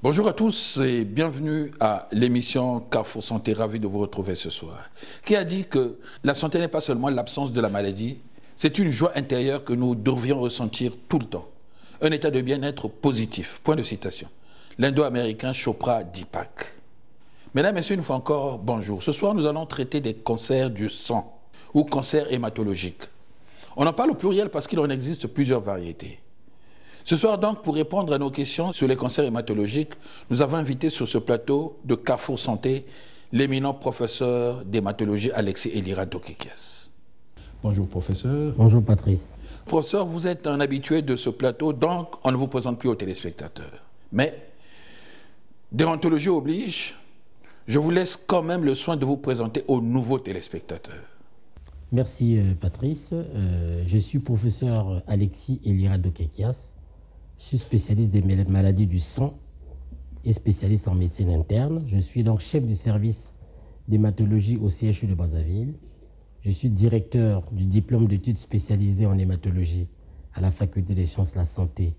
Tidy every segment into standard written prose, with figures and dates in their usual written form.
Bonjour à tous et bienvenue à l'émission Carrefour Santé, ravi de vous retrouver ce soir. Qui a dit que la santé n'est pas seulement l'absence de la maladie, c'est une joie intérieure que nous devrions ressentir tout le temps. Un état de bien-être positif. Point de citation. L'indo-américain Chopra Deepak. Mesdames, Messieurs, une fois encore, bonjour. Ce soir, nous allons traiter des cancers du sang ou cancers hématologiques. On en parle au pluriel parce qu'il en existe plusieurs variétés. Ce soir donc, pour répondre à nos questions sur les cancers hématologiques, nous avons invité sur ce plateau de Carrefour Santé l'éminent professeur d'hématologie Alexis Elira Dokekias. Bonjour professeur. Bonjour Patrice. Professeur, vous êtes un habitué de ce plateau, donc on ne vous présente plus aux téléspectateurs. Mais, déontologie oblige, je vous laisse quand même le soin de vous présenter aux nouveaux téléspectateurs. Merci Patrice. Je suis professeur Alexis Elira Dokekias. Je suis spécialiste des maladies du sang et spécialiste en médecine interne. Je suis donc chef du service d'hématologie au CHU de Brazzaville. Je suis directeur du diplôme d'études spécialisées en hématologie à la faculté des sciences de la santé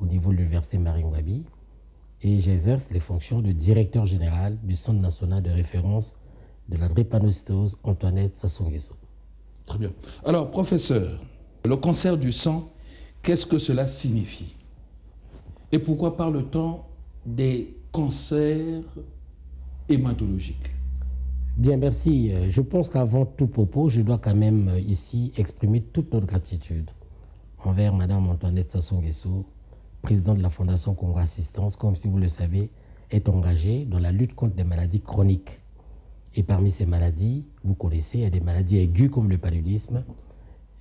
au niveau de l'université Marie-Ngouabi. Et j'exerce les fonctions de directeur général du Centre national de référence de la drépanocytose Antoinette Sassou Nguesso. Très bien. Alors, professeur, le cancer du sang, qu'est-ce que cela signifie? Et pourquoi parle-t-on des cancers hématologiques? Bien, merci. Je pense qu'avant tout propos, je dois quand même ici exprimer toute notre gratitude envers Madame Antoinette Sassou Nguesso, présidente de la Fondation Congo Assistance, comme si vous le savez, est engagée dans la lutte contre des maladies chroniques. Et parmi ces maladies, vous connaissez, il y a des maladies aiguës comme le paludisme,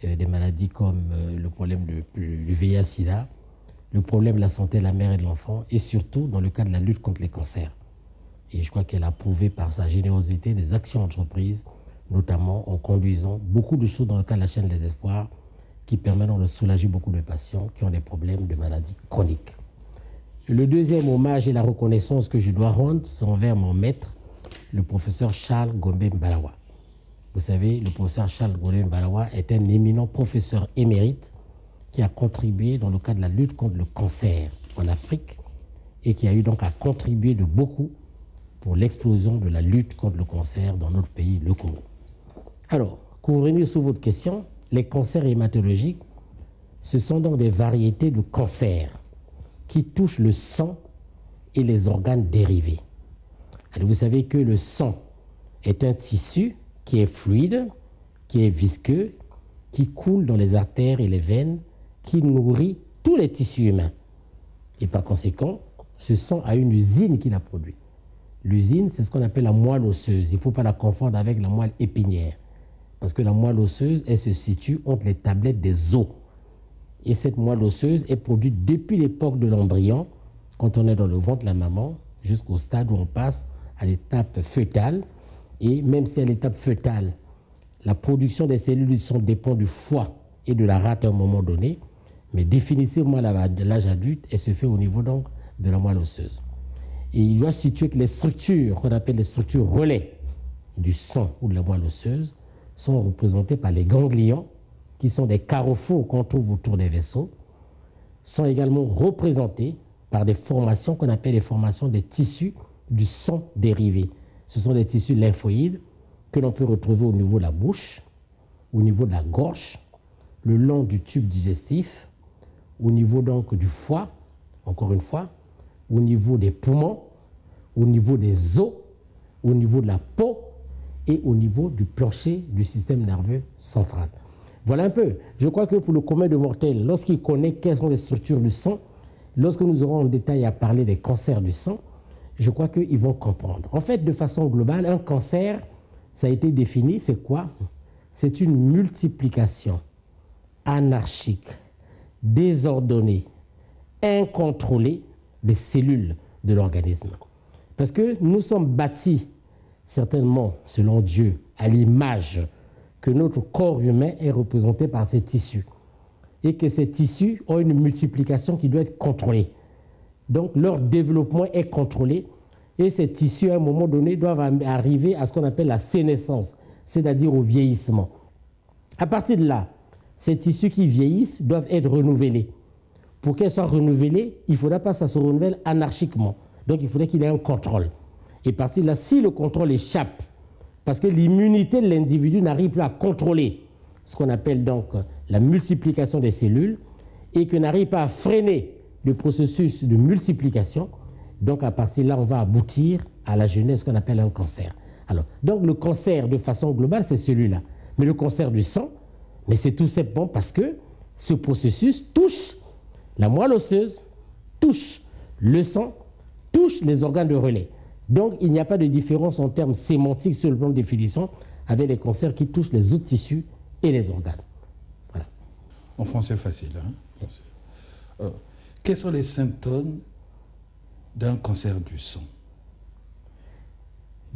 des maladies comme le problème du VIH-Sida, le problème de la santé de la mère et de l'enfant, et surtout dans le cas de la lutte contre les cancers. Et je crois qu'elle a prouvé par sa générosité des actions entreprises, notamment en conduisant beaucoup de choses dans le cas de la chaîne des espoirs, qui permettent de soulager beaucoup de patients qui ont des problèmes de maladies chroniques. Le deuxième hommage et la reconnaissance que je dois rendre, c'est envers mon maître, le professeur Charles Gombe Mbalawa. Vous savez, le professeur Charles Gombe Mbalawa est un éminent professeur émérite qui a contribué dans le cadre de la lutte contre le cancer en Afrique et qui a eu donc à contribuer de beaucoup pour l'explosion de la lutte contre le cancer dans notre pays, le Congo. Alors, pour revenir sur votre question, les cancers hématologiques, ce sont donc des variétés de cancers qui touchent le sang et les organes dérivés. Alors, vous savez que le sang est un tissu qui est fluide, qui est visqueux, qui coule dans les artères et les veines, qui nourrit tous les tissus humains. Et par conséquent, ce sang a une usine qui la produit. L'usine, c'est ce qu'on appelle la moelle osseuse. Il ne faut pas la confondre avec la moelle épinière. Parce que la moelle osseuse, elle se situe entre les tablettes des os. Et cette moelle osseuse est produite depuis l'époque de l'embryon, quand on est dans le ventre de la maman, jusqu'au stade où on passe à l'étape fœtale. Et même si à l'étape fœtale, la production des cellules du sang dépend du foie et de la rate à un moment donné, mais définitivement à l'âge adulte, elle se fait au niveau donc de la moelle osseuse. Et il doit situer que les structures qu'on appelle les structures relais du sang ou de la moelle osseuse sont représentées par les ganglions, qui sont des carrefours qu'on trouve autour des vaisseaux, sont également représentés par des formations qu'on appelle les formations des tissus du sang dérivé. Ce sont des tissus lymphoïdes que l'on peut retrouver au niveau de la bouche, au niveau de la gorge, le long du tube digestif, au niveau donc du foie, encore une fois, au niveau des poumons, au niveau des os, au niveau de la peau et au niveau du plancher du système nerveux central. Voilà un peu. Je crois que pour le commun de mortels, lorsqu'il connaît quelles sont les structures du sang, lorsque nous aurons en détail à parler des cancers du sang, je crois qu'ils vont comprendre. En fait, de façon globale, un cancer, ça a été défini, c'est quoi? C'est une multiplication anarchique, désordonnée, incontrôlée des cellules de l'organisme. Parce que nous sommes bâtis, certainement, selon Dieu, à l'image que notre corps humain est représenté par ces tissus. Et que ces tissus ont une multiplication qui doit être contrôlée. Donc leur développement est contrôlé et ces tissus à un moment donné doivent arriver à ce qu'on appelle la sénescence, c'est-à-dire au vieillissement. À partir de là, ces tissus qui vieillissent doivent être renouvelés. Pour qu'elles soient renouvelées, il ne faudra pas que ça se renouvelle anarchiquement, Donc il faudrait qu'il y ait un contrôle. Et partir de là, si le contrôle échappe, parce que l'immunité de l'individu n'arrive plus à contrôler ce qu'on appelle donc la multiplication des cellules et que n'arrive pas à freiner le processus de multiplication, donc à partir de là, on va aboutir à la genèse qu'on appelle un cancer. Alors, donc le cancer, de façon globale, c'est celui-là. Mais le cancer du sang, mais c'est tout simplement parce que ce processus touche la moelle osseuse, touche le sang, touche les organes de relais. Donc, il n'y a pas de différence en termes sémantiques sur le plan de définition avec les cancers qui touchent les autres tissus et les organes. Voilà. En français facile. Hein? Quels sont les symptômes d'un cancer du sang?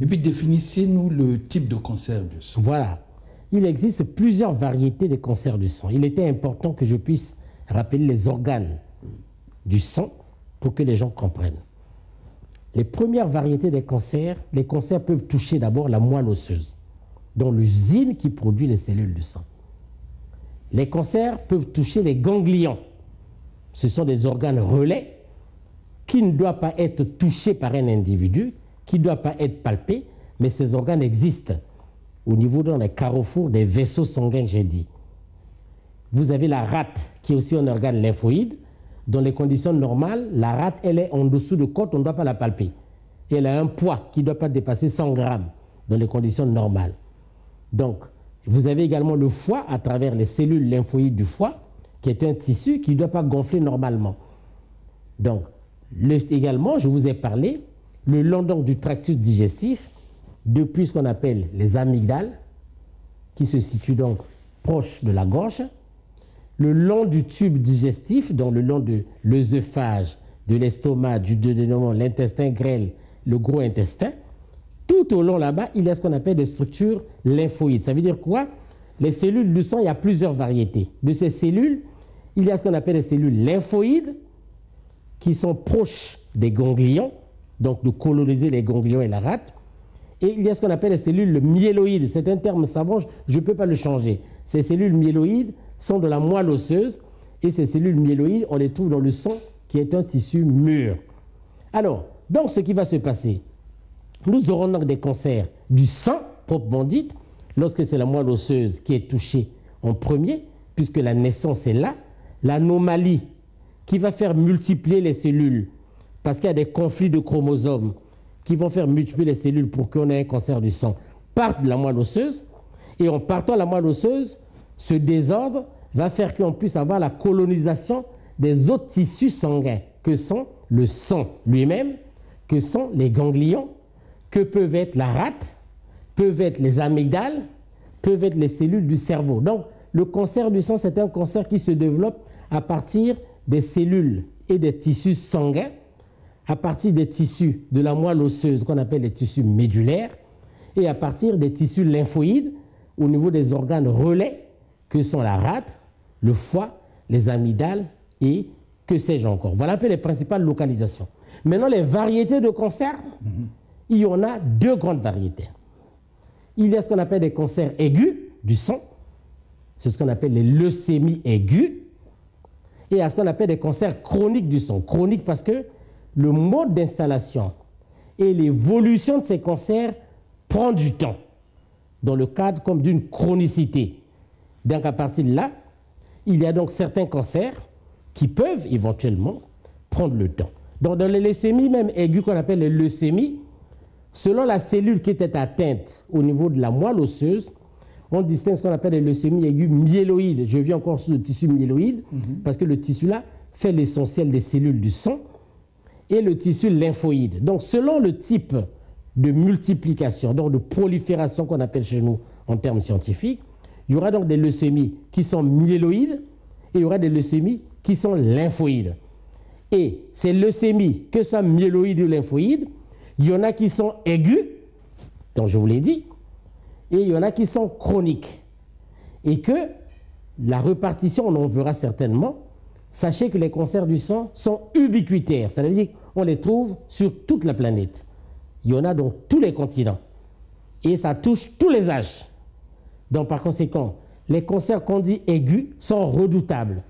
Et puis, définissez-nous le type de cancer du sang. Voilà. Il existe plusieurs variétés de cancers du sang. Il était important que je puisse rappeler les organes du sang pour que les gens comprennent. Les premières variétés des cancers, les cancers peuvent toucher d'abord la moelle osseuse, dont l'usine qui produit les cellules du sang. Les cancers peuvent toucher les ganglions. Ce sont des organes relais qui ne doivent pas être touchés par un individu, qui ne doivent pas être palpés, mais ces organes existent au niveau dans les carrefours des vaisseaux sanguins, j'ai dit. Vous avez la rate, qui est aussi un organe lymphoïde. Dans les conditions normales, la rate, elle est en dessous de côte, on ne doit pas la palper. Et elle a un poids qui ne doit pas dépasser 100 grammes dans les conditions normales. Donc, vous avez également le foie à travers les cellules lymphoïdes du foie, qui est un tissu qui ne doit pas gonfler normalement. Donc, également, je vous ai parlé, le long donc du tractus digestif, depuis ce qu'on appelle les amygdales, qui se situent donc proche de la gorge, le long du tube digestif, donc le long de l'œsophage, de l'estomac, du duodénum, l'intestin grêle, le gros intestin, tout au long là-bas, il y a ce qu'on appelle des structures lymphoïdes. Ça veut dire quoi? Les cellules du sang, il y a plusieurs variétés. De ces cellules, il y a ce qu'on appelle les cellules lymphoïdes, qui sont proches des ganglions, donc de coloniser les ganglions et la rate. Et il y a ce qu'on appelle les cellules myéloïdes. C'est un terme savant, je ne peux pas le changer. Ces cellules myéloïdes sont de la moelle osseuse et ces cellules myéloïdes, on les trouve dans le sang qui est un tissu mûr. Alors, donc ce qui va se passer, nous aurons donc des cancers du sang, proprement dit, lorsque c'est la moelle osseuse qui est touchée en premier, puisque la naissance est là, l'anomalie qui va faire multiplier les cellules, parce qu'il y a des conflits de chromosomes qui vont faire multiplier les cellules pour qu'on ait un cancer du sang, partent de la moelle osseuse, et en partant de la moelle osseuse, ce désordre va faire qu'on puisse avoir la colonisation des autres tissus sanguins, que sont le sang lui-même, que sont les ganglions, que peuvent être la rate, peuvent être les amygdales, peuvent être les cellules du cerveau. Donc, le cancer du sang, c'est un cancer qui se développe à partir des cellules et des tissus sanguins, à partir des tissus de la moelle osseuse qu'on appelle les tissus médulaires, et à partir des tissus lymphoïdes au niveau des organes relais, que sont la rate, le foie, les amygdales et que sais-je encore. Voilà un peu les principales localisations. Maintenant, les variétés de cancers, il y en a deux grandes variétés. Il y a ce qu'on appelle des cancers aigus du sang, c'est ce qu'on appelle les leucémies aiguës, et il y a ce qu'on appelle des cancers chroniques du sang. Chroniques parce que le mode d'installation et l'évolution de ces cancers prend du temps, dans le cadre comme d'une chronicité. Donc à partir de là, il y a donc certains cancers qui peuvent éventuellement prendre le temps. Donc dans les leucémies même aiguës qu'on appelle les leucémies, selon la cellule qui était atteinte au niveau de la moelle osseuse, on distingue ce qu'on appelle les leucémies aiguës myéloïdes. Je viens encore sur le tissu myéloïde, parce que le tissu-là fait l'essentiel des cellules du sang, et le tissu lymphoïde. Donc selon le type de multiplication, donc de prolifération qu'on appelle chez nous en termes scientifiques, il y aura donc des leucémies qui sont myéloïdes et il y aura des leucémies qui sont lymphoïdes. Et ces leucémies, que ce soit myéloïdes ou lymphoïdes, il y en a qui sont aiguës, donc je vous l'ai dit, et il y en a qui sont chroniques. Et que la répartition, on en verra certainement, sachez que les cancers du sang sont ubiquitaires, ça veut dire qu'on les trouve sur toute la planète. Il y en a dans tous les continents. Et ça touche tous les âges. Donc par conséquent, les cancers qu'on dit aigus sont redoutables.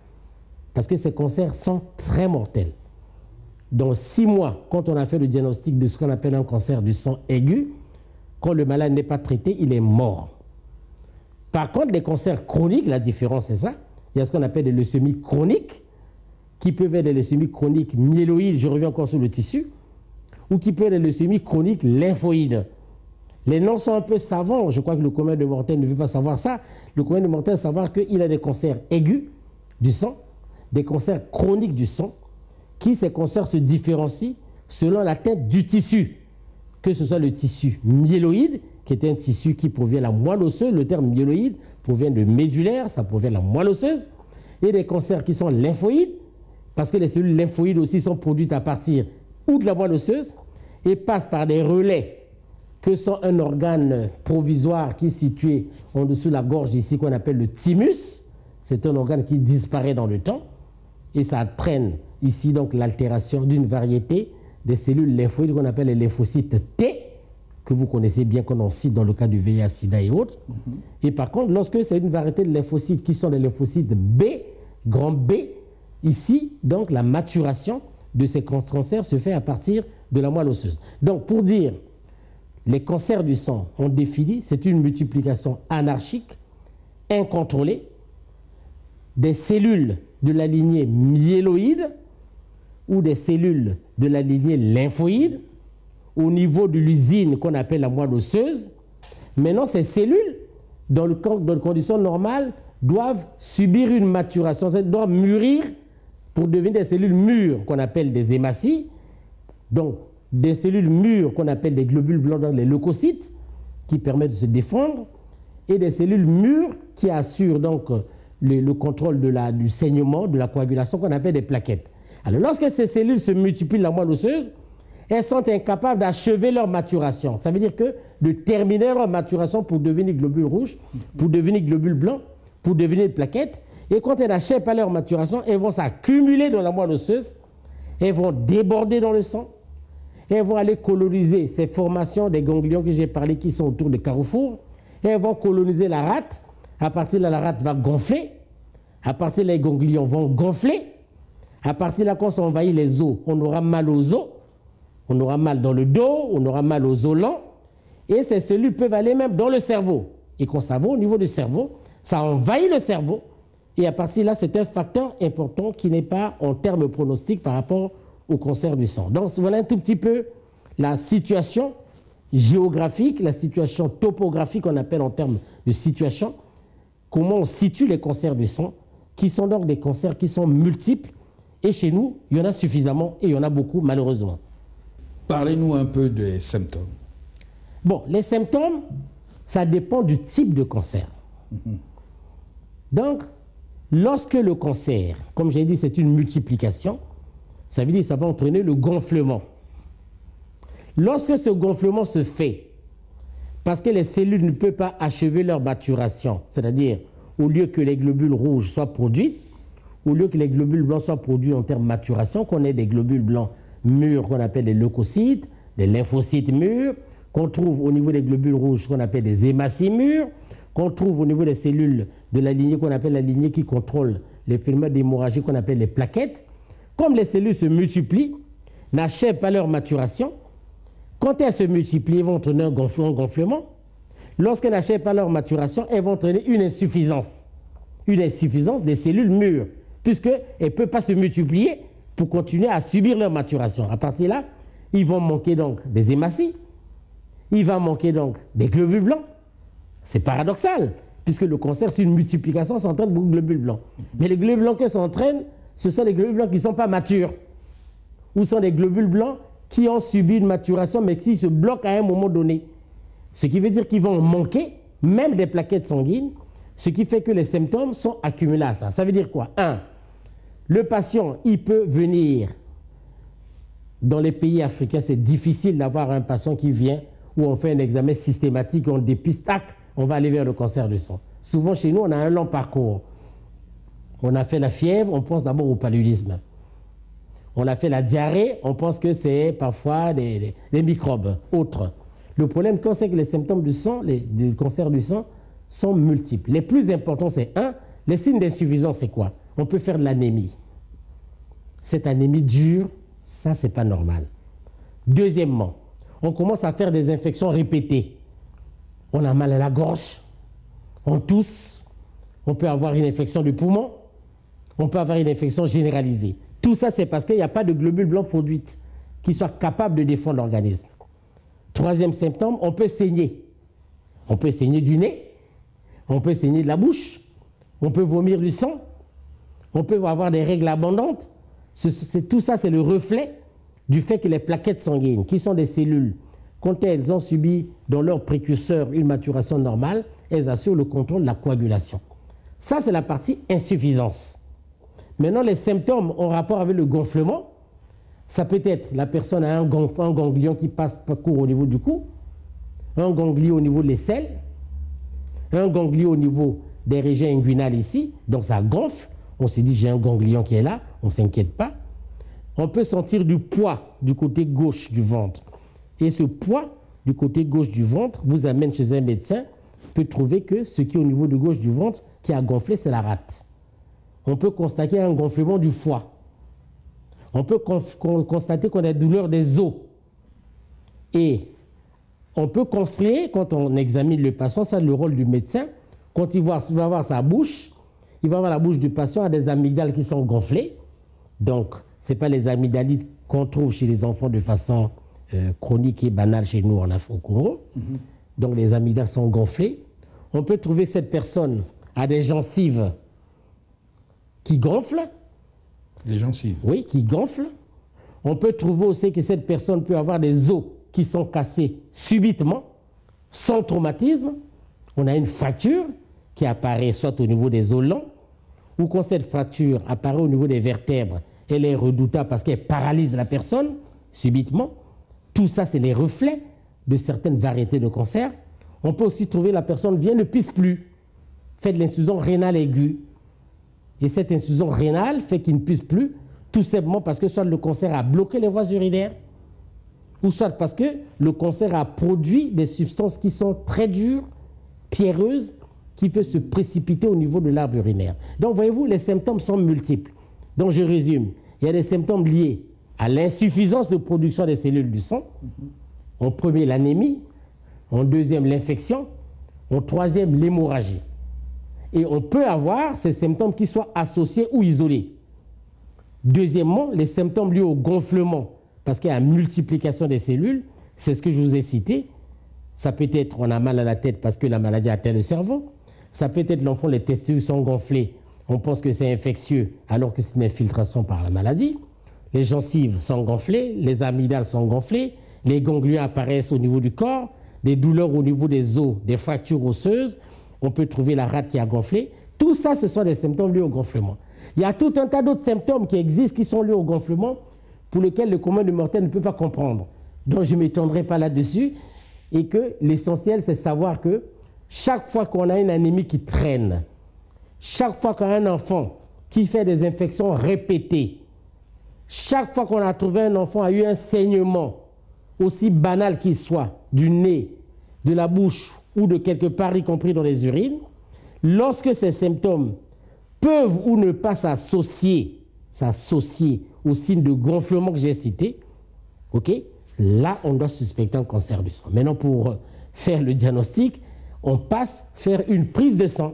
Parce que ces cancers sont très mortels. dans 6 mois, quand on a fait le diagnostic de ce qu'on appelle un cancer du sang aigu, quand le malade n'est pas traité, il est mort. Par contre, les cancers chroniques, la différence c'est ça. Il y a ce qu'on appelle des leucémies chroniques, qui peuvent être des leucémies chroniques myéloïdes, je reviens encore sur le tissu, ou qui peuvent être des leucémies chroniques lymphoïdes. Les noms sont un peu savants, je crois que le commun de mortels ne veut pas savoir ça. Le commun de mortels veut savoir qu'il a des cancers aigus du sang, des cancers chroniques du sang, qui ces cancers se différencient selon la tête du tissu, que ce soit le tissu myéloïde, qui est un tissu qui provient de la moelle osseuse, le terme myéloïde provient de médulaire, ça provient de la moelle osseuse, et des cancers qui sont lymphoïdes, parce que les cellules lymphoïdes aussi sont produites à partir ou de la moelle osseuse, et passent par des relais, que sont un organe provisoire qui est situé en dessous de la gorge ici, qu'on appelle le thymus. C'est un organe qui disparaît dans le temps, et ça entraîne ici donc l'altération d'une variété des cellules lymphoïdes qu'on appelle les lymphocytes T, que vous connaissez bien, qu'on en cite dans le cas du VIH, SIDA et autres. Et par contre, lorsque c'est une variété de lymphocytes qui sont des lymphocytes B, grand B, ici, donc la maturation de ces cancers se fait à partir de la moelle osseuse. Donc pour dire, les cancers du sang, on définit, c'est une multiplication anarchique, incontrôlée, des cellules de la lignée myéloïde ou des cellules de la lignée lymphoïde au niveau de l'usine qu'on appelle la moelle osseuse. Maintenant, ces cellules, dans les conditions normales, doivent subir une maturation, doivent mûrir pour devenir des cellules mûres qu'on appelle des hématies. Donc, des cellules mûres qu'on appelle des globules blancs, dans les leucocytes, qui permettent de se défendre, et des cellules mûres qui assurent donc le contrôle du saignement, de la coagulation, qu'on appelle des plaquettes. Alors, lorsque ces cellules se multiplient dans la moelle osseuse, elles sont incapables d'achever leur maturation. Ça veut dire que de terminer leur maturation pour devenir globules rouges, pour devenir globules blancs, pour devenir plaquettes. Et quand elles n'achèvent pas leur maturation, elles vont s'accumuler dans la moelle osseuse, elles vont déborder dans le sang, et elles vont aller coloniser ces formations des ganglions que j'ai parlé qui sont autour des carrefours, et elles vont coloniser la rate. À partir de là, la rate va gonfler. À partir de là, les ganglions vont gonfler. À partir de là, quand ça envahit les os, on aura mal aux os, on aura mal dans le dos, on aura mal aux os lents, et ces cellules peuvent aller même dans le cerveau. Et quand ça va au niveau du cerveau, ça envahit le cerveau, et à partir de là, c'est un facteur important qui n'est pas en termes pronostiques par rapport au cancer du sang. Donc voilà un tout petit peu la situation géographique, la situation topographique qu'on appelle en termes de situation, comment on situe les cancers du sang, qui sont donc des cancers qui sont multiples, et chez nous, il y en a suffisamment et il y en a beaucoup malheureusement. Parlez-nous un peu des symptômes. Bon, les symptômes, ça dépend du type de cancer. Donc, lorsque le cancer, comme j'ai dit, c'est une multiplication, ça veut dire que ça va entraîner le gonflement. Lorsque ce gonflement se fait, parce que les cellules ne peuvent pas achever leur maturation, c'est-à-dire au lieu que les globules rouges soient produits, au lieu que les globules blancs soient produits en termes de maturation, qu'on ait des globules blancs mûrs qu'on appelle des leucocytes, des lymphocytes mûrs, qu'on trouve au niveau des globules rouges qu'on appelle des hématies mûres, qu'on trouve au niveau des cellules de la lignée qu'on appelle la lignée qui contrôle les phénomènes d'hémorragie qu'on appelle les plaquettes. Comme les cellules se multiplient, n'achèvent pas leur maturation, quand elles se multiplient, elles vont entraîner un gonflement. Lorsqu'elles n'achèvent pas leur maturation, elles vont entraîner une insuffisance des cellules mûres, puisqu'elles ne peuvent pas se multiplier pour continuer à subir leur maturation. À partir de là, ils vont manquer donc des hématies, il va manquer donc des globules blancs. C'est paradoxal, puisque le cancer, c'est une multiplication, ça entraîne beaucoup de globules blancs. Mais les globules blancs que ça entraîne, ce sont des globules blancs qui ne sont pas matures, ou sont des globules blancs qui ont subi une maturation, mais qui se bloquent à un moment donné. Ce qui veut dire qu'ils vont manquer, même des plaquettes sanguines, ce qui fait que les symptômes sont accumulés à ça. Ça veut dire quoi? 1. Le patient, il peut venir, dans les pays africains, c'est difficile d'avoir un patient qui vient, où on fait un examen systématique, on dépiste, tac, on va aller vers le cancer du sang. Souvent, chez nous, on a un long parcours. On a fait la fièvre, on pense d'abord au paludisme. On a fait la diarrhée, on pense que c'est parfois des microbes autres. Le problème, quand c'est que les symptômes du sang, du cancer du sang, sont multiples. Les plus importants, c'est 1, les signes d'insuffisance, c'est quoi? On peut faire de l'anémie. Cette anémie dure, Ça, c'est pas normal. Deuxièmement, on commence à faire des infections répétées. On a mal à la gorge, on tousse, on peut avoir une infection du poumon, on peut avoir une infection généralisée. Tout ça, c'est parce qu'il n'y a pas de globules blancs produites qui soient capables de défendre l'organisme. Troisième symptôme, on peut saigner. On peut saigner du nez, on peut saigner de la bouche, on peut vomir du sang, on peut avoir des règles abondantes. Tout ça, c'est le reflet du fait que les plaquettes sanguines, qui sont des cellules, quand elles ont subi dans leur précurseur une maturation normale, elles assurent le contrôle de la coagulation. Ça, c'est la partie insuffisance. Maintenant, les symptômes en rapport avec le gonflement, ça peut être la personne a un ganglion qui court au niveau du cou, un ganglion au niveau de l'aisselle, un ganglion au niveau des régions inguinales ici, donc ça gonfle. On s'est dit j'ai un ganglion qui est là, on ne s'inquiète pas. On peut sentir du poids du côté gauche du ventre. Et ce poids du côté gauche du ventre vous amène chez un médecin, peut trouver que ce qui est au niveau de gauche du ventre qui a gonflé, c'est la rate. On peut constater un gonflement du foie. On peut constater qu'on a des douleurs des os. Et on peut conférer, quand on examine le patient, c'est le rôle du médecin, quand il va voir sa bouche, il va voir la bouche du patient a des amygdales qui sont gonflées. Donc, ce n'est pas les amygdalites qu'on trouve chez les enfants de façon chronique et banale chez nous en Afrique au Congo. Donc, les amygdales sont gonflées. On peut trouver que cette personne a des gencives qui gonflent. Les gencives? Oui, qui gonflent. On peut trouver aussi que cette personne peut avoir des os qui sont cassés subitement, sans traumatisme. On a une fracture qui apparaît soit au niveau des os longs, ou quand cette fracture apparaît au niveau des vertèbres, elle est redoutable parce qu'elle paralyse la personne subitement. Tout ça, c'est les reflets de certaines variétés de cancers. On peut aussi trouver la personne vient ne pisse plus, fait de l'insuffisance rénale aiguë. Et cette insuffisance rénale fait qu'il ne pisse plus, tout simplement parce que soit le cancer a bloqué les voies urinaires, ou soit parce que le cancer a produit des substances qui sont très dures, pierreuses, qui peuvent se précipiter au niveau de l'arbre urinaire. Donc, voyez-vous, les symptômes sont multiples. Donc, je résume. Il y a des symptômes liés à l'insuffisance de production des cellules du sang. En premier, l'anémie. En deuxième, l'infection. En troisième, l'hémorragie. Et on peut avoir ces symptômes qui soient associés ou isolés. Deuxièmement, les symptômes liés au gonflement, parce qu'il y a une multiplication des cellules, c'est ce que je vous ai cité. Ça peut être, on a mal à la tête parce que la maladie atteint le cerveau. Ça peut être l'enfant, les testicules sont gonflés. On pense que c'est infectieux alors que c'est une infiltration par la maladie. Les gencives sont gonflées, les amygdales sont gonflées, les ganglions apparaissent au niveau du corps, des douleurs au niveau des os, des fractures osseuses. On peut trouver la rate qui a gonflé. Tout ça, ce sont des symptômes liés au gonflement. Il y a tout un tas d'autres symptômes qui existent, qui sont liés au gonflement, pour lesquels le commun des mortels ne peut pas comprendre. Donc, je ne m'étendrai pas là-dessus. Et que l'essentiel, c'est savoir que chaque fois qu'on a une anémie qui traîne, chaque fois qu'on a un enfant qui fait des infections répétées, chaque fois qu'on a trouvé un enfant a eu un saignement, aussi banal qu'il soit, du nez, de la bouche ou de quelque part, y compris dans les urines, lorsque ces symptômes peuvent ou ne pas s'associer au signe de gonflement que j'ai cité, ok, là, on doit suspecter un cancer du sang. Maintenant, pour faire le diagnostic, on passe faire une prise de sang.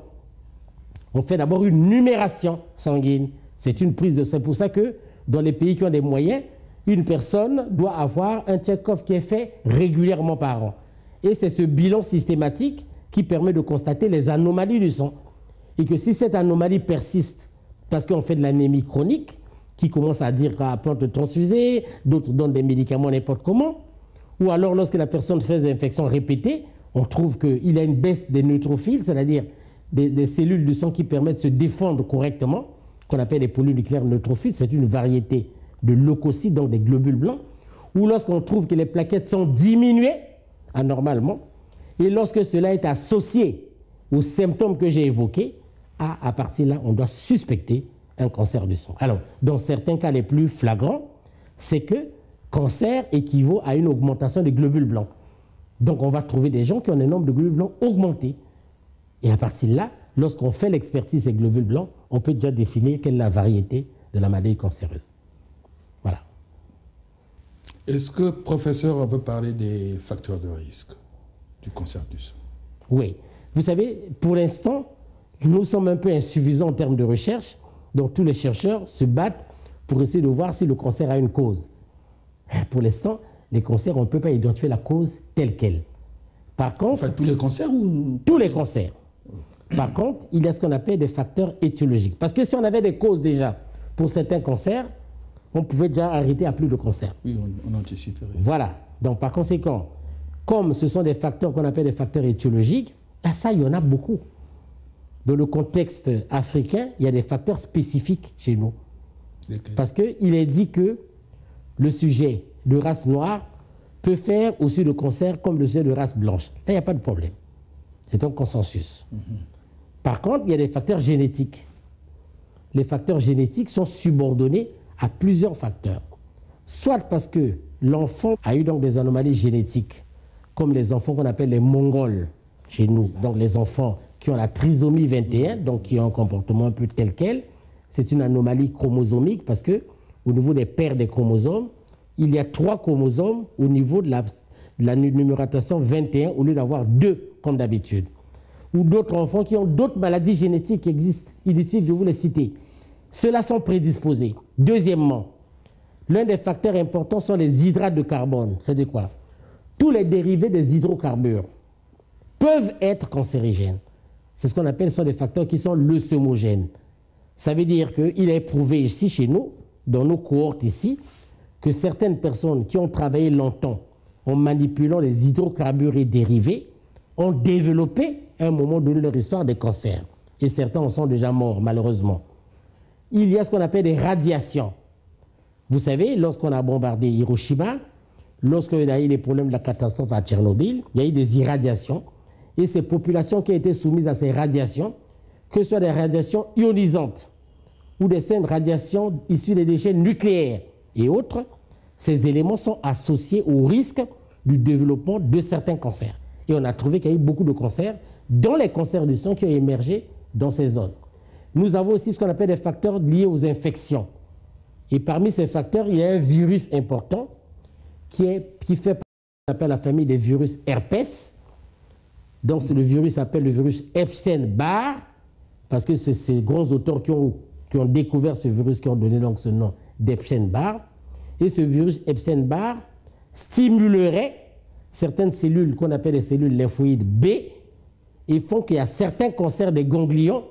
On fait d'abord une numération sanguine. C'est une prise de sang. C'est pour ça que dans les pays qui ont des moyens, une personne doit avoir un check-off qui est fait régulièrement par an. Et c'est ce bilan systématique qui permet de constater les anomalies du sang. Et que si cette anomalie persiste, parce qu'on fait de l'anémie chronique, qui commence à dire qu'on apporte de transfuser, d'autres donnent des médicaments n'importe comment, ou alors lorsque la personne fait des infections répétées, on trouve qu'il y a une baisse des neutrophiles, c'est-à-dire des cellules du sang qui permettent de se défendre correctement, qu'on appelle les polynucléaires neutrophiles, c'est une variété de leucocytes, donc des globules blancs, ou lorsqu'on trouve que les plaquettes sont diminuées anormalement, et lorsque cela est associé aux symptômes que j'ai évoqués, à partir de là, on doit suspecter un cancer du sang. Alors, dans certains cas les plus flagrants, c'est que cancer équivaut à une augmentation des globules blancs. Donc, on va trouver des gens qui ont un nombre de globules blancs augmenté. Et à partir de là, lorsqu'on fait l'expertise des globules blancs, on peut déjà définir quelle est la variété de la maladie cancéreuse. Voilà. Est-ce que, professeur, on peut parler des facteurs de risque du cancer du sein? Oui. Vous savez, pour l'instant, nous sommes un peu insuffisants en termes de recherche. Donc tous les chercheurs se battent pour essayer de voir si le cancer a une cause. Pour l'instant, les cancers, on ne peut pas identifier la cause telle qu'elle. Par contre... Enfin, tous les cancers ou... Tous les cancers. Par contre, il y a ce qu'on appelle des facteurs étiologiques. Parce que si on avait des causes déjà pour certains cancers, on pouvait déjà arrêter à plus de cancers. Oui, on anticiperait. Voilà. Donc par conséquent, comme ce sont des facteurs qu'on appelle des facteurs étiologiques, ça, il y en a beaucoup. Dans le contexte africain, il y a des facteurs spécifiques chez nous. Parce qu'il est dit que le sujet de race noire peut faire aussi le cancer comme le sujet de race blanche. Là, il n'y a pas de problème. C'est un consensus. Par contre, il y a des facteurs génétiques. Les facteurs génétiques sont subordonnés à plusieurs facteurs. Soit parce que l'enfant a eu donc des anomalies génétiques, comme les enfants qu'on appelle les Mongols chez nous, donc les enfants qui ont la trisomie 21, donc qui ont un comportement un peu tel quel. C'est une anomalie chromosomique parce que au niveau des paires des chromosomes, il y a 3 chromosomes au niveau de la numérotation 21 au lieu d'avoir 2 comme d'habitude. Ou d'autres enfants qui ont d'autres maladies génétiques qui existent. Inutile de vous les citer. Ceux-là sont prédisposés. Deuxièmement, l'un des facteurs importants sont les hydrates de carbone. C'est de quoi? Tous les dérivés des hydrocarbures peuvent être cancérigènes. C'est ce qu'on appelle, ce sont des facteurs qui sont leucémogènes. Ça veut dire qu'il est prouvé ici, chez nous, dans nos cohortes ici, que certaines personnes qui ont travaillé longtemps en manipulant les hydrocarbures et dérivés ont développé, à un moment donné de leur histoire, des cancers. Et certains en sont déjà morts, malheureusement. Il y a ce qu'on appelle des radiations. Vous savez, lorsqu'on a bombardé Hiroshima, lorsqu'il y a eu les problèmes de la catastrophe à Tchernobyl, il y a eu des irradiations. Et ces populations qui ont été soumises à ces radiations, que ce soit des radiations ionisantes ou des radiations issues des déchets nucléaires et autres, ces éléments sont associés au risque du développement de certains cancers. Et on a trouvé qu'il y a eu beaucoup de cancers, dont les cancers du sang qui ont émergé dans ces zones. Nous avons aussi ce qu'on appelle des facteurs liés aux infections. Et parmi ces facteurs, il y a un virus important qui fait partie de ce qu'on appelle la famille des virus herpès. Donc, le virus s'appelle le virus Epstein-Barr, parce que c'est ces grands auteurs qui ont découvert ce virus qui ont donné donc ce nom d'Epstein-Barr. Et ce virus Epstein-Barr stimulerait certaines cellules qu'on appelle les cellules lymphoïdes B et font qu'il y a certains cancers des ganglions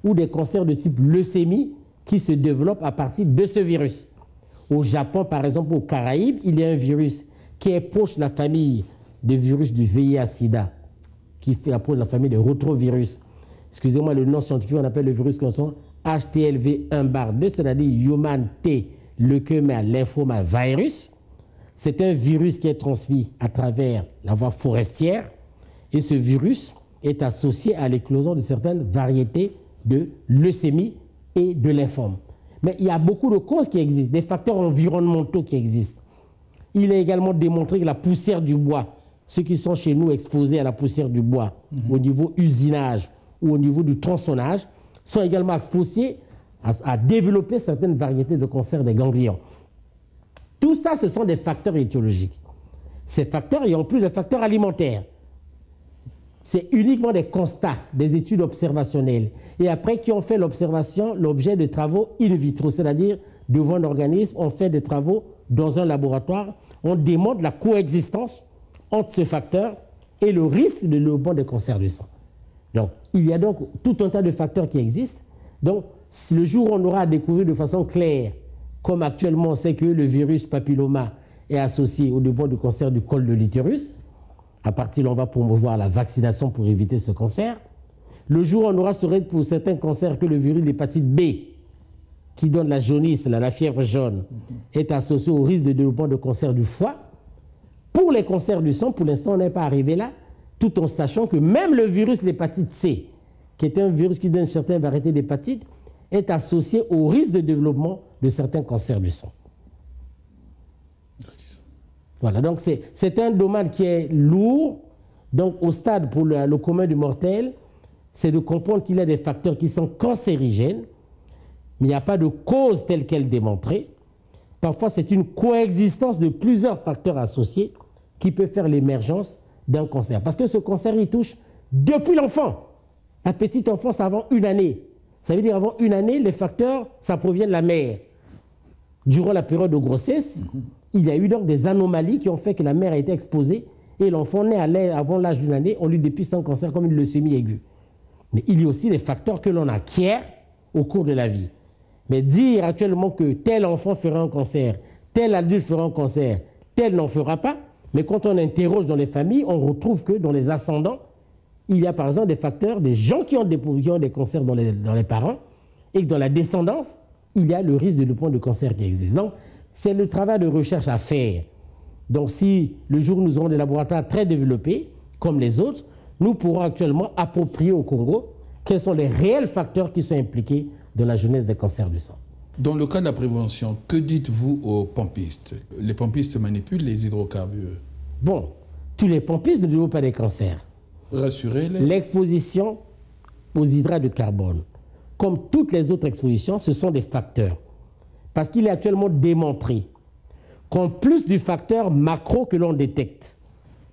ou des cancers de type leucémie qui se développent à partir de ce virus. Au Japon, par exemple, aux Caraïbes, il y a un virus qui est proche de la famille des virus du VIH-Sida, qui fait approche de la famille des rétrovirus. Excusez-moi, le nom scientifique, on appelle le virus comme ça, HTLV1-2, c'est-à-dire Human T Leukemia Lymphoma Virus. C'est un virus qui est transmis à travers la voie forestière et ce virus est associé à l'éclosion de certaines variétés de leucémie et de lymphome. Mais il y a beaucoup de causes qui existent, des facteurs environnementaux qui existent. Il est également démontré que la poussière du bois, ceux qui sont chez nous exposés à la poussière du bois, au niveau usinage ou au niveau du tronçonnage, sont également exposés à développer certaines variétés de cancers des ganglions. Tout ça, ce sont des facteurs étiologiques. Ces facteurs, et en plus des facteurs alimentaires. C'est uniquement des constats, des études observationnelles. Et après, qui ont fait l'observation, l'objet de travaux in vitro, c'est-à-dire devant un organisme, on fait des travaux dans un laboratoire, on démontre la coexistence entre ce facteur et le risque de développement des cancers du sang. Donc, il y a donc tout un tas de facteurs qui existent. Donc, si le jour où on aura découvert de façon claire, comme actuellement on sait que le virus papilloma est associé au développement du cancer du col de l'utérus, à partir de là, on va promouvoir la vaccination pour éviter ce cancer. Le jour où on aura sauvé pour certains cancers que le virus de l'hépatite B, qui donne la jaunisse, la fièvre jaune, est associé au risque de développement de cancer du foie. Pour les cancers du sang, pour l'instant, on n'est pas arrivé là, tout en sachant que même le virus de l'hépatite C, qui est un virus qui donne certaines variétés d'hépatite, est associé au risque de développement de certains cancers du sang. Voilà, donc c'est un domaine qui est lourd. Donc au stade pour le commun du mortel, c'est de comprendre qu'il y a des facteurs qui sont cancérigènes, mais il n'y a pas de cause telle qu'elle démontrée. Parfois, c'est une coexistence de plusieurs facteurs associés qui peut faire l'émergence d'un cancer. Parce que ce cancer, il touche depuis l'enfant. La petite enfance avant une année. Ça veut dire avant une année, les facteurs, ça provient de la mère. Durant la période de grossesse, il y a eu donc des anomalies qui ont fait que la mère a été exposée et l'enfant né avant l'âge d'une année, on lui dépiste un cancer comme une leucémie aiguë. Mais il y a aussi des facteurs que l'on acquiert au cours de la vie. Mais dire actuellement que tel enfant fera un cancer, tel adulte fera un cancer, tel n'en fera pas, mais quand on interroge dans les familles, on retrouve que dans les ascendants, il y a par exemple des facteurs, des gens qui ont des cancers dans les parents, et que dans la descendance, il y a le risque de développement de cancer qui existe. Donc, c'est le travail de recherche à faire. Donc, si le jour où nous aurons des laboratoires très développés, comme les autres, nous pourrons actuellement approprier au Congo quels sont les réels facteurs qui sont impliqués dans la genèse des cancers du sang. Dans le cas de la prévention, que dites-vous aux pompistes? Les pompistes manipulent les hydrocarbures. Bon, tous les pompistes ne développent pas des cancers. Rassurez-les. L'exposition aux hydrates de carbone, comme toutes les autres expositions, ce sont des facteurs. Parce qu'il est actuellement démontré qu'en plus du facteur macro que l'on détecte,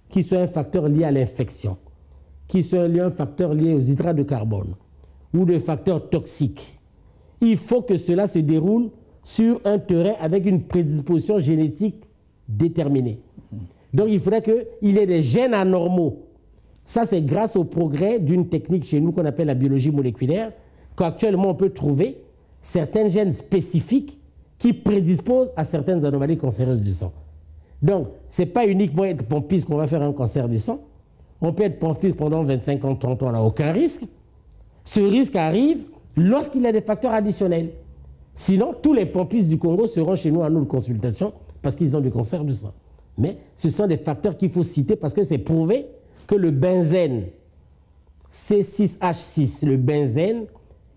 qui soit un facteur lié à l'infection, qui soit un facteur lié aux hydrates de carbone ou des facteurs toxiques, il faut que cela se déroule sur un terrain avec une prédisposition génétique déterminée. Donc il faudrait qu'il y ait des gènes anormaux. Ça, c'est grâce au progrès d'une technique chez nous qu'on appelle la biologie moléculaire, qu'actuellement on peut trouver certains gènes spécifiques qui prédisposent à certaines anomalies cancéreuses du sang. Donc, ce n'est pas uniquement être pompiste qu'on va faire un cancer du sang. On peut être pompiste pendant 25 ans, 30 ans, on n'a aucun risque. Ce risque arrive lorsqu'il y a des facteurs additionnels. Sinon, tous les pompistes du Congo seront chez nous à nos consultations parce qu'ils ont du cancer du sang. Mais ce sont des facteurs qu'il faut citer parce que c'est prouvé que le benzène C6H6, le benzène,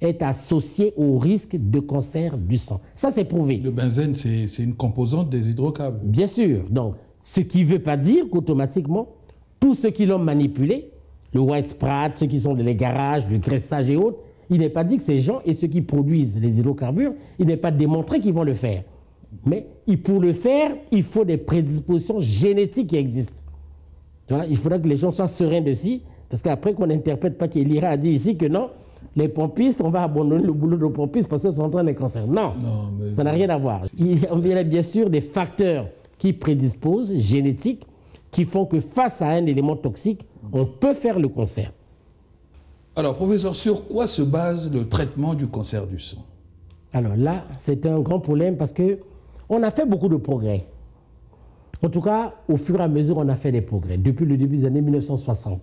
est associé au risque de cancer du sang. Ça, c'est prouvé. Le benzène, c'est une composante des hydrocarbures. Bien sûr. Donc, ce qui ne veut pas dire qu'automatiquement, tous ceux qui l'ont manipulé, le white sprat, ceux qui sont dans les garages, le graissage et autres, il n'est pas dit que ces gens et ceux qui produisent les hydrocarbures, il n'est pas démontré qu'ils vont le faire. Mais pour le faire, il faut des prédispositions génétiques qui existent. Voilà, il faudra que les gens soient sereins dessus, parce qu'après qu'on n'interprète pas qu'Elira a dit ici que non, les pompistes, on va abandonner le boulot de pompistes parce qu'ils sont en train de cancer. Non, ça n'a rien à voir. Il y a bien sûr des facteurs qui prédisposent, génétiques, qui font que face à un élément toxique, on peut faire le cancer. Alors, professeur, sur quoi se base le traitement du cancer du sang? Alors là, c'est un grand problème parce qu'on a fait beaucoup de progrès. En tout cas, au fur et à mesure, on a fait des progrès. Depuis le début des années 1960.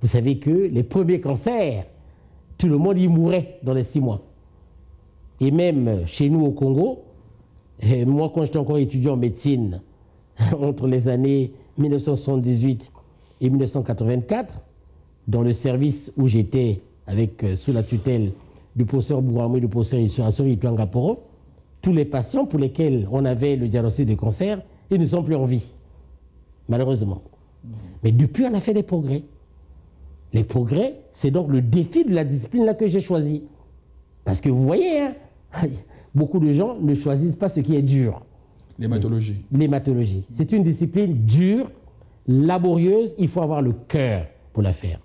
Vous savez que les premiers cancers, tout le monde y mourait dans les 6 mois. Et même chez nous au Congo, moi quand j'étais encore étudiant en médecine, entre les années 1978 et 1984, dans le service où j'étais sous la tutelle du professeur Bouramou et du professeur Assori Tuangaporo, tous les patients pour lesquels on avait le diagnostic de cancer, ils ne sont plus en vie, malheureusement. Mais depuis, on a fait des progrès. Les progrès, c'est donc le défi de la discipline là que j'ai choisi. Parce que vous voyez, hein, beaucoup de gens ne choisissent pas ce qui est dur. L'hématologie. L'hématologie. C'est une discipline dure, laborieuse, il faut avoir le cœur pour la faire.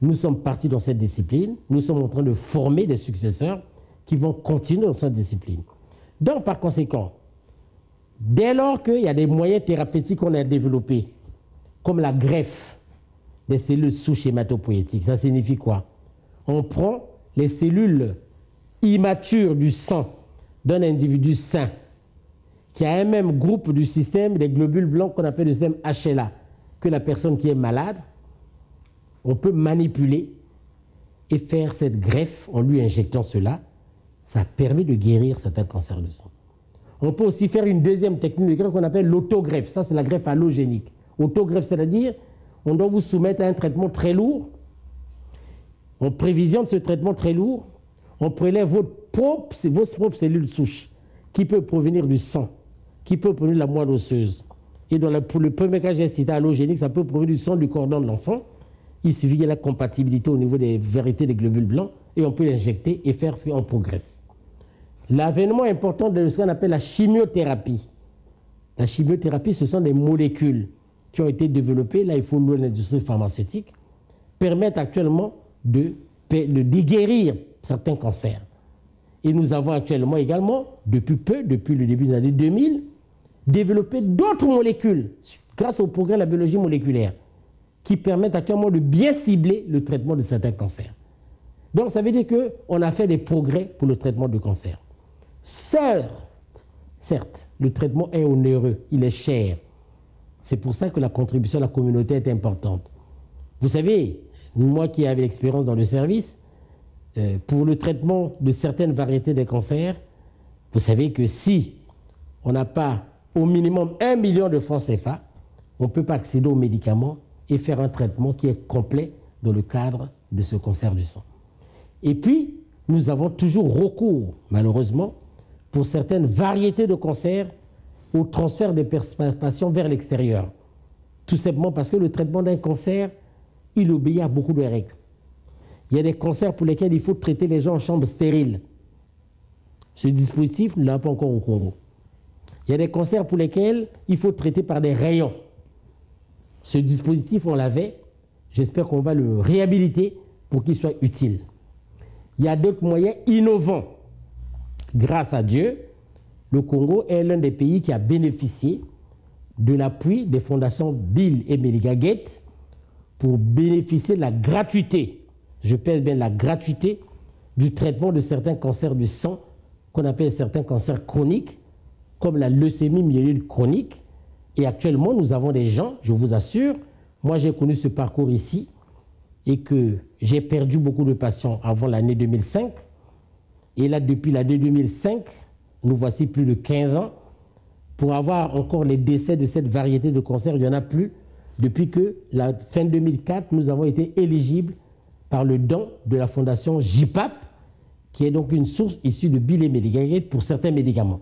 Nous sommes partis dans cette discipline, nous sommes en train de former des successeurs qui vont continuer dans cette discipline. Donc, par conséquent, dès lors qu'il y a des moyens thérapeutiques qu'on a développés, comme la greffe des cellules souches hématopoïétiques, ça signifie quoi? On prend les cellules immatures du sang d'un individu sain qui a un même groupe du système des globules blancs qu'on appelle le système HLA que la personne qui est malade, on peut manipuler et faire cette greffe en lui injectant cela. Ça permet de guérir certains cancers du sang. On peut aussi faire une deuxième technique de greffe qu'on appelle l'autogreffe. Ça, c'est la greffe allogénique. Autogreffe, c'est-à-dire on doit vous soumettre à un traitement très lourd. En prévision de ce traitement très lourd, on prélève vos propres cellules souches qui peuvent provenir du sang, qui peuvent provenir de la moelle osseuse. Et pour le premier cas, j'ai cité allogénique, ça peut provenir du sang du cordon de l'enfant. Il suffit qu'il y ait la compatibilité au niveau des vérités des globules blancs et on peut l'injecter et faire ce qu'on progresse. l'avènement important de ce qu'on appelle la chimiothérapie. La chimiothérapie, ce sont des molécules qui ont été développées, là il faut louer l'industrie pharmaceutique, permettent actuellement de guérir certains cancers. Et nous avons actuellement également, depuis le début des années 2000, développé d'autres molécules grâce au progrès de la biologie moléculaire qui permettent actuellement de bien cibler le traitement de certains cancers. Donc ça veut dire qu'on a fait des progrès pour le traitement du cancer. Certes, le traitement est onéreux, il est cher. C'est pour ça que la contribution de la communauté est importante. Vous savez, moi qui avais l'expérience dans le service, pour le traitement de certaines variétés de cancers, vous savez que si on n'a pas au minimum 1 million de francs CFA, on ne peut pas accéder aux médicaments et faire un traitement qui est complet dans le cadre de ce cancer du sang. Et puis, nous avons toujours recours, malheureusement, pour certaines variétés de cancers, au transfert des patients vers l'extérieur. Tout simplement parce que le traitement d'un cancer, il obéit à beaucoup de règles. Il y a des cancers pour lesquels il faut traiter les gens en chambre stérile. Ce dispositif, nous ne l'avons pas encore au Congo. Il y a des cancers pour lesquels il faut traiter par des rayons. Ce dispositif, on l'avait. J'espère qu'on va le réhabiliter pour qu'il soit utile. Il y a d'autres moyens innovants. Grâce à Dieu, le Congo est l'un des pays qui a bénéficié de l'appui des fondations Bill et Melinda Gates pour bénéficier de la gratuité, je pèse bien la gratuité, du traitement de certains cancers du sang, qu'on appelle certains cancers chroniques, comme la leucémie myéloïde chronique. Et actuellement, nous avons des gens, je vous assure, moi j'ai connu ce parcours ici, et que j'ai perdu beaucoup de patients avant l'année 2005. Et là, depuis l'année 2005, nous voici plus de 15 ans. Pour avoir encore les décès de cette variété de cancer, il n'y en a plus. Depuis que la fin 2004, nous avons été éligibles par le don de la fondation JPAP, qui est donc une source issue de Bill et Melinda Gates pour certains médicaments.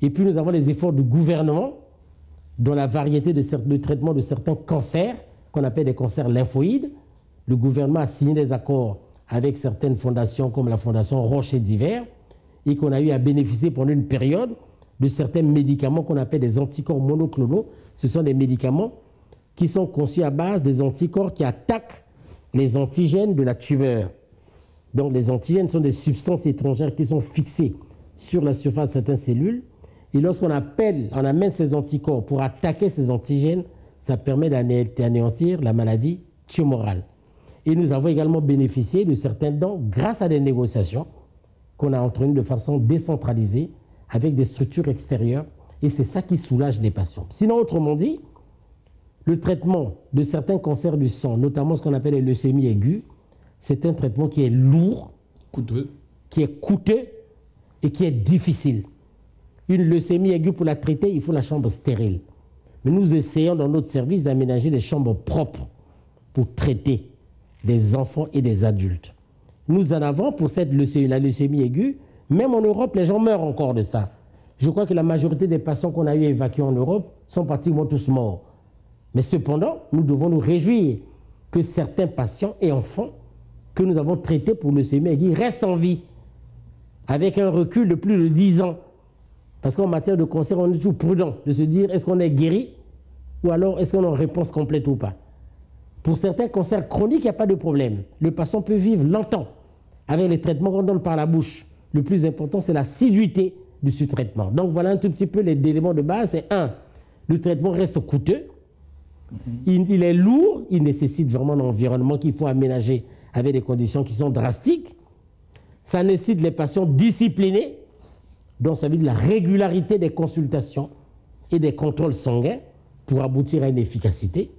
Et puis nous avons les efforts du gouvernement dans la variété de traitement de certains cancers, qu'on appelle des cancers lymphoïdes. Le gouvernement a signé des accords avec certaines fondations comme la fondation Roche et divers, et qu'on a eu à bénéficier pendant une période de certains médicaments qu'on appelle des anticorps monoclonaux. Ce sont des médicaments qui sont conçus à base des anticorps qui attaquent les antigènes de la tumeur. Donc les antigènes sont des substances étrangères qui sont fixées sur la surface de certaines cellules. Et lorsqu'on amène ces anticorps pour attaquer ces antigènes, ça permet d'anéantir la maladie tumorale. Et nous avons également bénéficié de certains dons grâce à des négociations qu'on a entretenues de façon décentralisée avec des structures extérieures. Et c'est ça qui soulage les patients. Sinon, autrement dit, le traitement de certains cancers du sang, notamment ce qu'on appelle les leucémies aiguës, c'est un traitement qui est lourd, qui est coûteux et qui est difficile. Une leucémie aiguë, pour la traiter, il faut la chambre stérile. Mais nous essayons dans notre service d'aménager des chambres propres pour traiter des enfants et des adultes. Nous en avons pour la leucémie aiguë. Même en Europe, les gens meurent encore de ça. Je crois que la majorité des patients qu'on a eu évacués en Europe sont pratiquement tous morts. Mais cependant, nous devons nous réjouir que certains patients et enfants que nous avons traités pour leucémie aiguë restent en vie, avec un recul de plus de 10 ans. Parce qu'en matière de cancer, on est toujours prudent de se dire est-ce qu'on est guéri ou alors est-ce qu'on a une réponse complète ou pas. Pour certains cancers chroniques, il n'y a pas de problème. Le patient peut vivre longtemps avec les traitements qu'on donne par la bouche. Le plus important, c'est l'assiduité de ce traitement. Donc voilà un tout petit peu les éléments de base. C'est le traitement reste coûteux, il est lourd, il nécessite vraiment un environnement qu'il faut aménager avec des conditions qui sont drastiques. Ça nécessite les patients disciplinés, donc ça veut dire la régularité des consultations et des contrôles sanguins pour aboutir à une efficacité.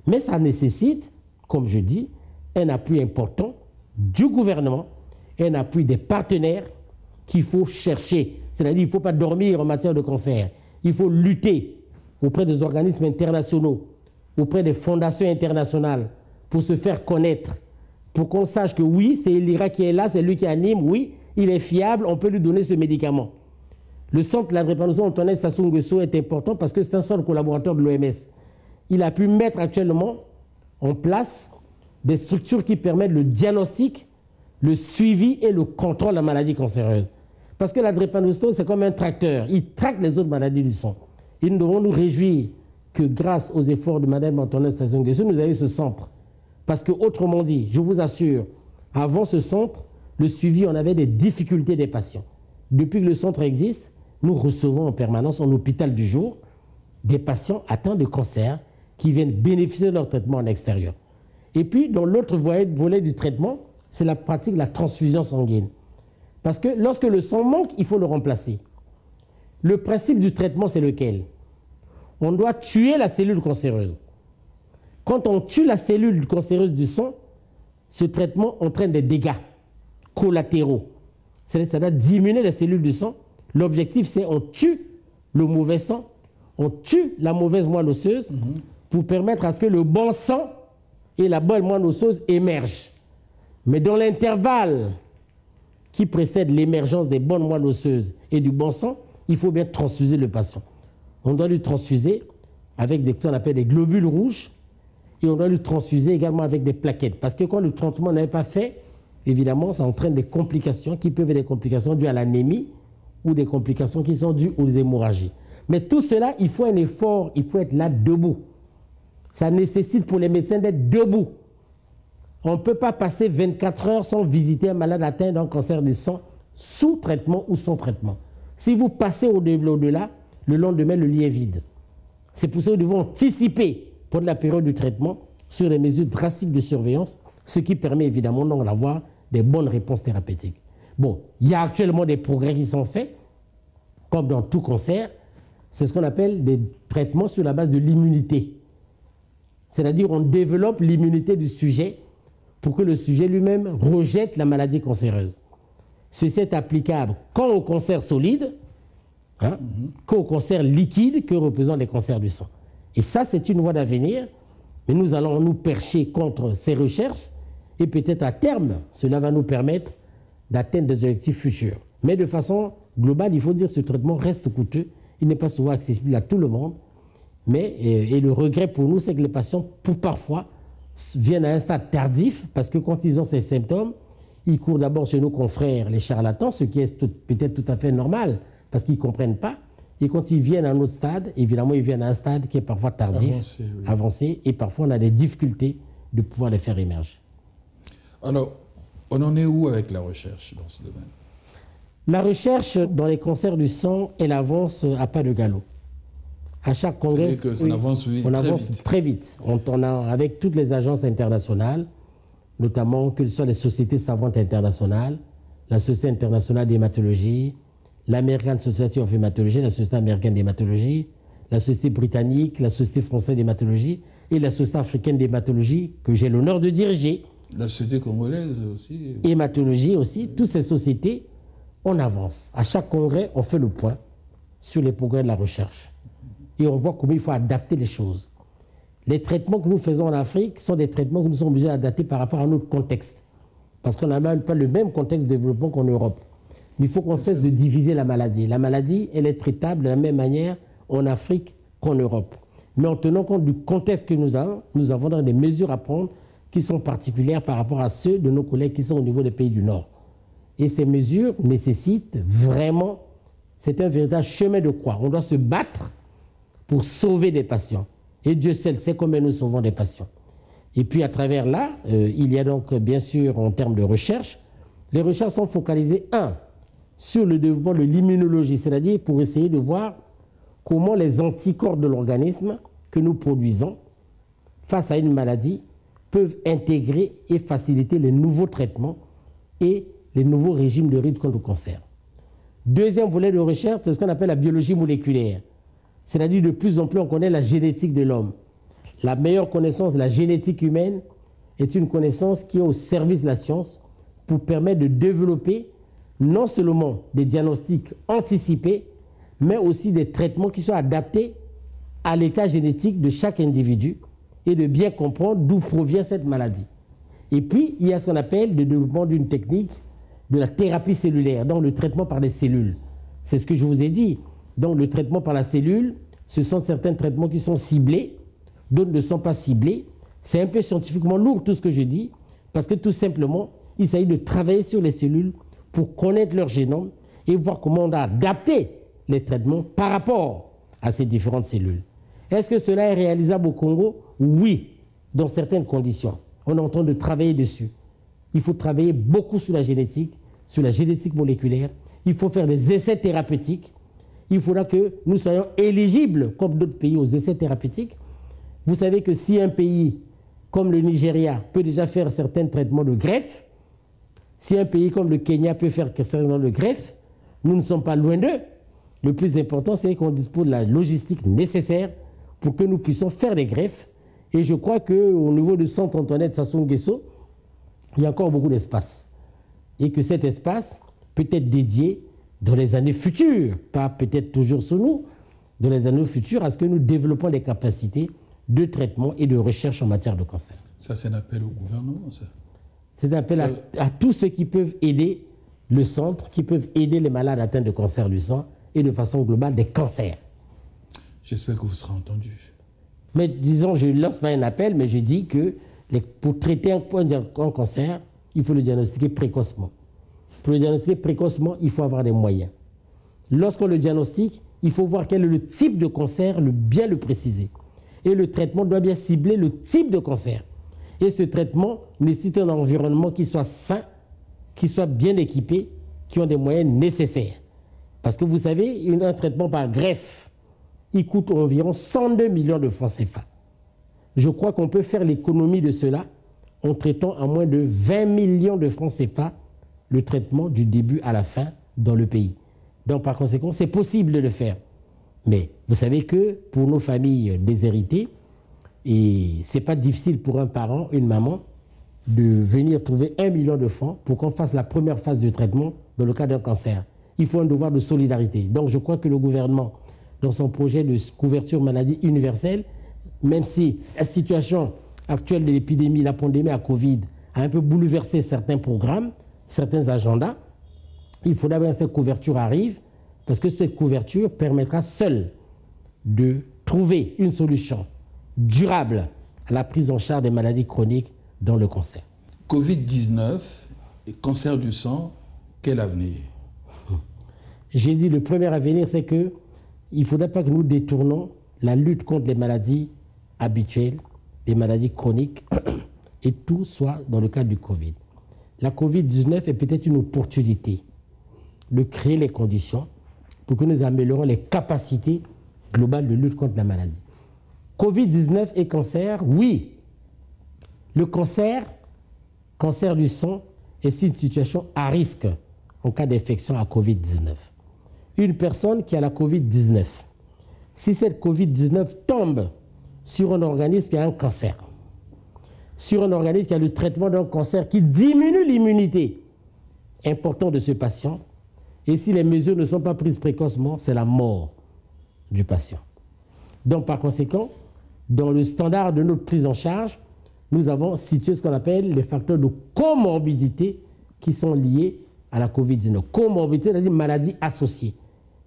Mais ça nécessite, comme je dis, un appui important du gouvernement, un appui des partenaires qu'il faut chercher. C'est-à-dire qu'il ne faut pas dormir en matière de cancer. Il faut lutter auprès des organismes internationaux, auprès des fondations internationales pour se faire connaître, pour qu'on sache que oui, c'est l'IRA qui est là, c'est lui qui anime, oui, il est fiable, on peut lui donner ce médicament. Le centre de la drépanocytose Antoinette Sassou Nguesso est important parce que c'est un centre collaborateur de l'OMS. Il a pu mettre actuellement en place des structures qui permettent le diagnostic, le suivi et le contrôle de la maladie cancéreuse. Parce que la drépanocytose, c'est comme un tracteur. Il traque les autres maladies du sang. Et nous devons nous réjouir que grâce aux efforts de Mme Antoinette Sassou Nguesso, nous avons ce centre. Parce que, autrement dit, je vous assure, avant ce centre, le suivi, on avait des difficultés des patients. Depuis que le centre existe, nous recevons en permanence en hôpital du jour des patients atteints de cancer qui viennent bénéficier de leur traitement en extérieur. Et puis, dans l'autre volet du traitement, c'est la pratique de la transfusion sanguine. Parce que lorsque le sang manque, il faut le remplacer. Le principe du traitement, c'est lequel? On doit tuer la cellule cancéreuse. Quand on tue la cellule cancéreuse du sang, ce traitement entraîne des dégâts collatéraux. Ça doit diminuer les cellules du sang. L'objectif, c'est on tue le mauvais sang, on tue la mauvaise moelle osseuse pour permettre à ce que le bon sang et la bonne moelle osseuse émergent. Mais dans l'intervalle qui précède l'émergence des bonnes moelles osseuses et du bon sang, il faut bien transfuser le patient. On doit lui transfuser avec ce qu'on appelle des globules rouges et on doit lui transfuser également avec des plaquettes. Parce que quand le traitement n'est pas fait, évidemment, ça entraîne des complications qui peuvent être des complications dues à l'anémie ou des complications qui sont dues aux hémorragies. Mais tout cela, il faut un effort, il faut être là debout. Ça nécessite pour les médecins d'être debout. On ne peut pas passer 24 heures sans visiter un malade atteint d'un cancer du sang sous traitement ou sans traitement. Si vous passez au-delà, le lendemain, le lit est vide. C'est pour ça que nous devons anticiper pendant la période du traitement sur les mesures drastiques de surveillance, ce qui permet évidemment d'avoir des bonnes réponses thérapeutiques. Bon, il y a actuellement des progrès qui sont faits, comme dans tout cancer. C'est ce qu'on appelle des traitements sur la base de l'immunité. C'est-à-dire on développe l'immunité du sujet pour que le sujet lui-même rejette la maladie cancéreuse. Ceci est applicable quand au cancer solide, qu'au cancer liquide que représentent les cancers du sang. Et ça, c'est une voie d'avenir, mais nous allons nous percher contre ces recherches et peut-être à terme, cela va nous permettre d'atteindre des objectifs futurs. Mais de façon globale, il faut dire que ce traitement reste coûteux, il n'est pas souvent accessible à tout le monde, mais et le regret pour nous, c'est que les patients, parfois, viennent à un stade tardif, parce que quand ils ont ces symptômes, ils courent d'abord chez nos confrères, les charlatans, ce qui est peut-être tout à fait normal, parce qu'ils ne comprennent pas. Et quand ils viennent à un autre stade, évidemment, ils viennent à un stade qui est parfois tardif, avancé, et parfois on a des difficultés de pouvoir les faire émerger. Alors, on en est où avec la recherche dans ce domaine? La recherche dans les cancers du sang, elle avance à pas de galop. À chaque congrès, que ça avance très vite. On a, avec toutes les agences internationales, notamment que ce soit les sociétés savantes internationales, la Société internationale d'hématologie, l'American Society of Hematology, la Société américaine d'hématologie, la Société britannique, la Société française d'hématologie et la Société africaine d'hématologie, que j'ai l'honneur de diriger. La Société congolaise aussi. Hématologie aussi. Toutes ces sociétés, on avance. À chaque congrès, on fait le point sur les progrès de la recherche. Et on voit comment il faut adapter les choses. Les traitements que nous faisons en Afrique sont des traitements que nous sommes obligés d'adapter par rapport à notre contexte. Parce qu'on n'a même pas le même contexte de développement qu'en Europe. Mais il faut qu'on cesse de diviser la maladie. La maladie, elle est traitable de la même manière en Afrique qu'en Europe. Mais en tenant compte du contexte que nous avons dans des mesures à prendre qui sont particulières par rapport à ceux de nos collègues qui sont au niveau des pays du Nord. Et ces mesures nécessitent vraiment, c'est un véritable chemin de croix. On doit se battre pour sauver des patients. Et Dieu seul sait combien nous sauvons des patients. Et puis à travers là, il y a donc bien sûr en termes de recherche, les recherches sont focalisées, sur le développement de l'immunologie, c'est-à-dire pour essayer de voir comment les anticorps de l'organisme que nous produisons face à une maladie peuvent intégrer et faciliter les nouveaux traitements et les nouveaux régimes de lutte contre le cancer. Deuxième volet de recherche, c'est ce qu'on appelle la biologie moléculaire. C'est-à-dire de plus en plus on connaît la génétique de l'homme. La meilleure connaissance de la génétique humaine est une connaissance qui est au service de la science pour permettre de développer non seulement des diagnostics anticipés, mais aussi des traitements qui sont adaptés à l'état génétique de chaque individu et de bien comprendre d'où provient cette maladie. Et puis, il y a ce qu'on appelle le développement d'une technique de la thérapie cellulaire, donc le traitement par les cellules. C'est ce que je vous ai dit. Donc le traitement par la cellule, ce sont certains traitements qui sont ciblés, d'autres ne sont pas ciblés. C'est un peu scientifiquement lourd tout ce que je dis, parce que tout simplement, il s'agit de travailler sur les cellules pour connaître leur génome et voir comment on a adapté les traitements par rapport à ces différentes cellules. Est-ce que cela est réalisable au Congo? Oui, dans certaines conditions. On est en train de travailler dessus. Il faut travailler beaucoup sur la génétique moléculaire. Il faut faire des essais thérapeutiques. Il faudra que nous soyons éligibles, comme d'autres pays, aux essais thérapeutiques. Vous savez que si un pays comme le Nigeria peut déjà faire certains traitements de greffe, si un pays comme le Kenya peut faire certains traitements de greffe, nous ne sommes pas loin d'eux. Le plus important, c'est qu'on dispose de la logistique nécessaire pour que nous puissions faire des greffes. Et je crois qu'au niveau du centre Antoinette Sassou Nguesso, il y a encore beaucoup d'espace. Et que cet espace peut être dédié dans les années futures, pas peut-être toujours sous nous, dans les années futures, à ce que nous développons des capacités de traitement et de recherche en matière de cancer. Ça, c'est un appel au gouvernement, ça? C'est un appel à tous ceux qui peuvent aider le centre, qui peuvent aider les malades atteints de cancer du sang et de façon globale des cancers. J'espère que vous serez entendu. Mais disons, je ne lance pas un appel, mais je dis que pour traiter un cancer, il faut le diagnostiquer précocement. Pour le diagnostiquer précocement, il faut avoir des moyens. Lorsqu'on le diagnostique, il faut voir quel est le type de cancer, bien le préciser. Et le traitement doit bien cibler le type de cancer. Et ce traitement nécessite un environnement qui soit sain, qui soit bien équipé, qui ont des moyens nécessaires. Parce que vous savez, un traitement par greffe, il coûte environ 102 millions de francs CFA. Je crois qu'on peut faire l'économie de cela en traitant à moins de 20 millions de francs CFA le traitement du début à la fin dans le pays. Donc par conséquent, c'est possible de le faire. Mais vous savez que pour nos familles déshéritées, et ce n'est pas difficile pour un parent, une maman, de venir trouver 1 million de francs pour qu'on fasse la première phase de traitement dans le cas d'un cancer. Il faut un devoir de solidarité. Donc je crois que le gouvernement, dans son projet de couverture maladie universelle, même si la situation actuelle de l'épidémie, la pandémie à Covid, a un peu bouleversé certains programmes, certains agendas, il faudra bien que cette couverture arrive, parce que cette couverture permettra seule de trouver une solution durable à la prise en charge des maladies chroniques dans le cancer. Covid-19 et cancer du sang, quel avenir? J'ai dit le premier avenir, c'est qu'il ne faudrait pas que nous détournons la lutte contre les maladies habituelles, les maladies chroniques, et tout soit dans le cadre du Covid. La Covid-19 est peut-être une opportunité de créer les conditions pour que nous améliorons les capacités globales de lutte contre la maladie. Covid-19 et cancer, oui. Le cancer du sang, est une situation à risque en cas d'infection à Covid-19. Une personne qui a la Covid-19, si cette Covid-19 tombe sur un organisme qui a un cancer, sur un organisme qui a le traitement d'un cancer qui diminue l'immunité importante de ce patient, et si les mesures ne sont pas prises précocement, c'est la mort du patient. Donc par conséquent, dans le standard de notre prise en charge, nous avons situé ce qu'on appelle les facteurs de comorbidité qui sont liés à la Covid-19. Comorbidité, c'est-à-dire maladie associée.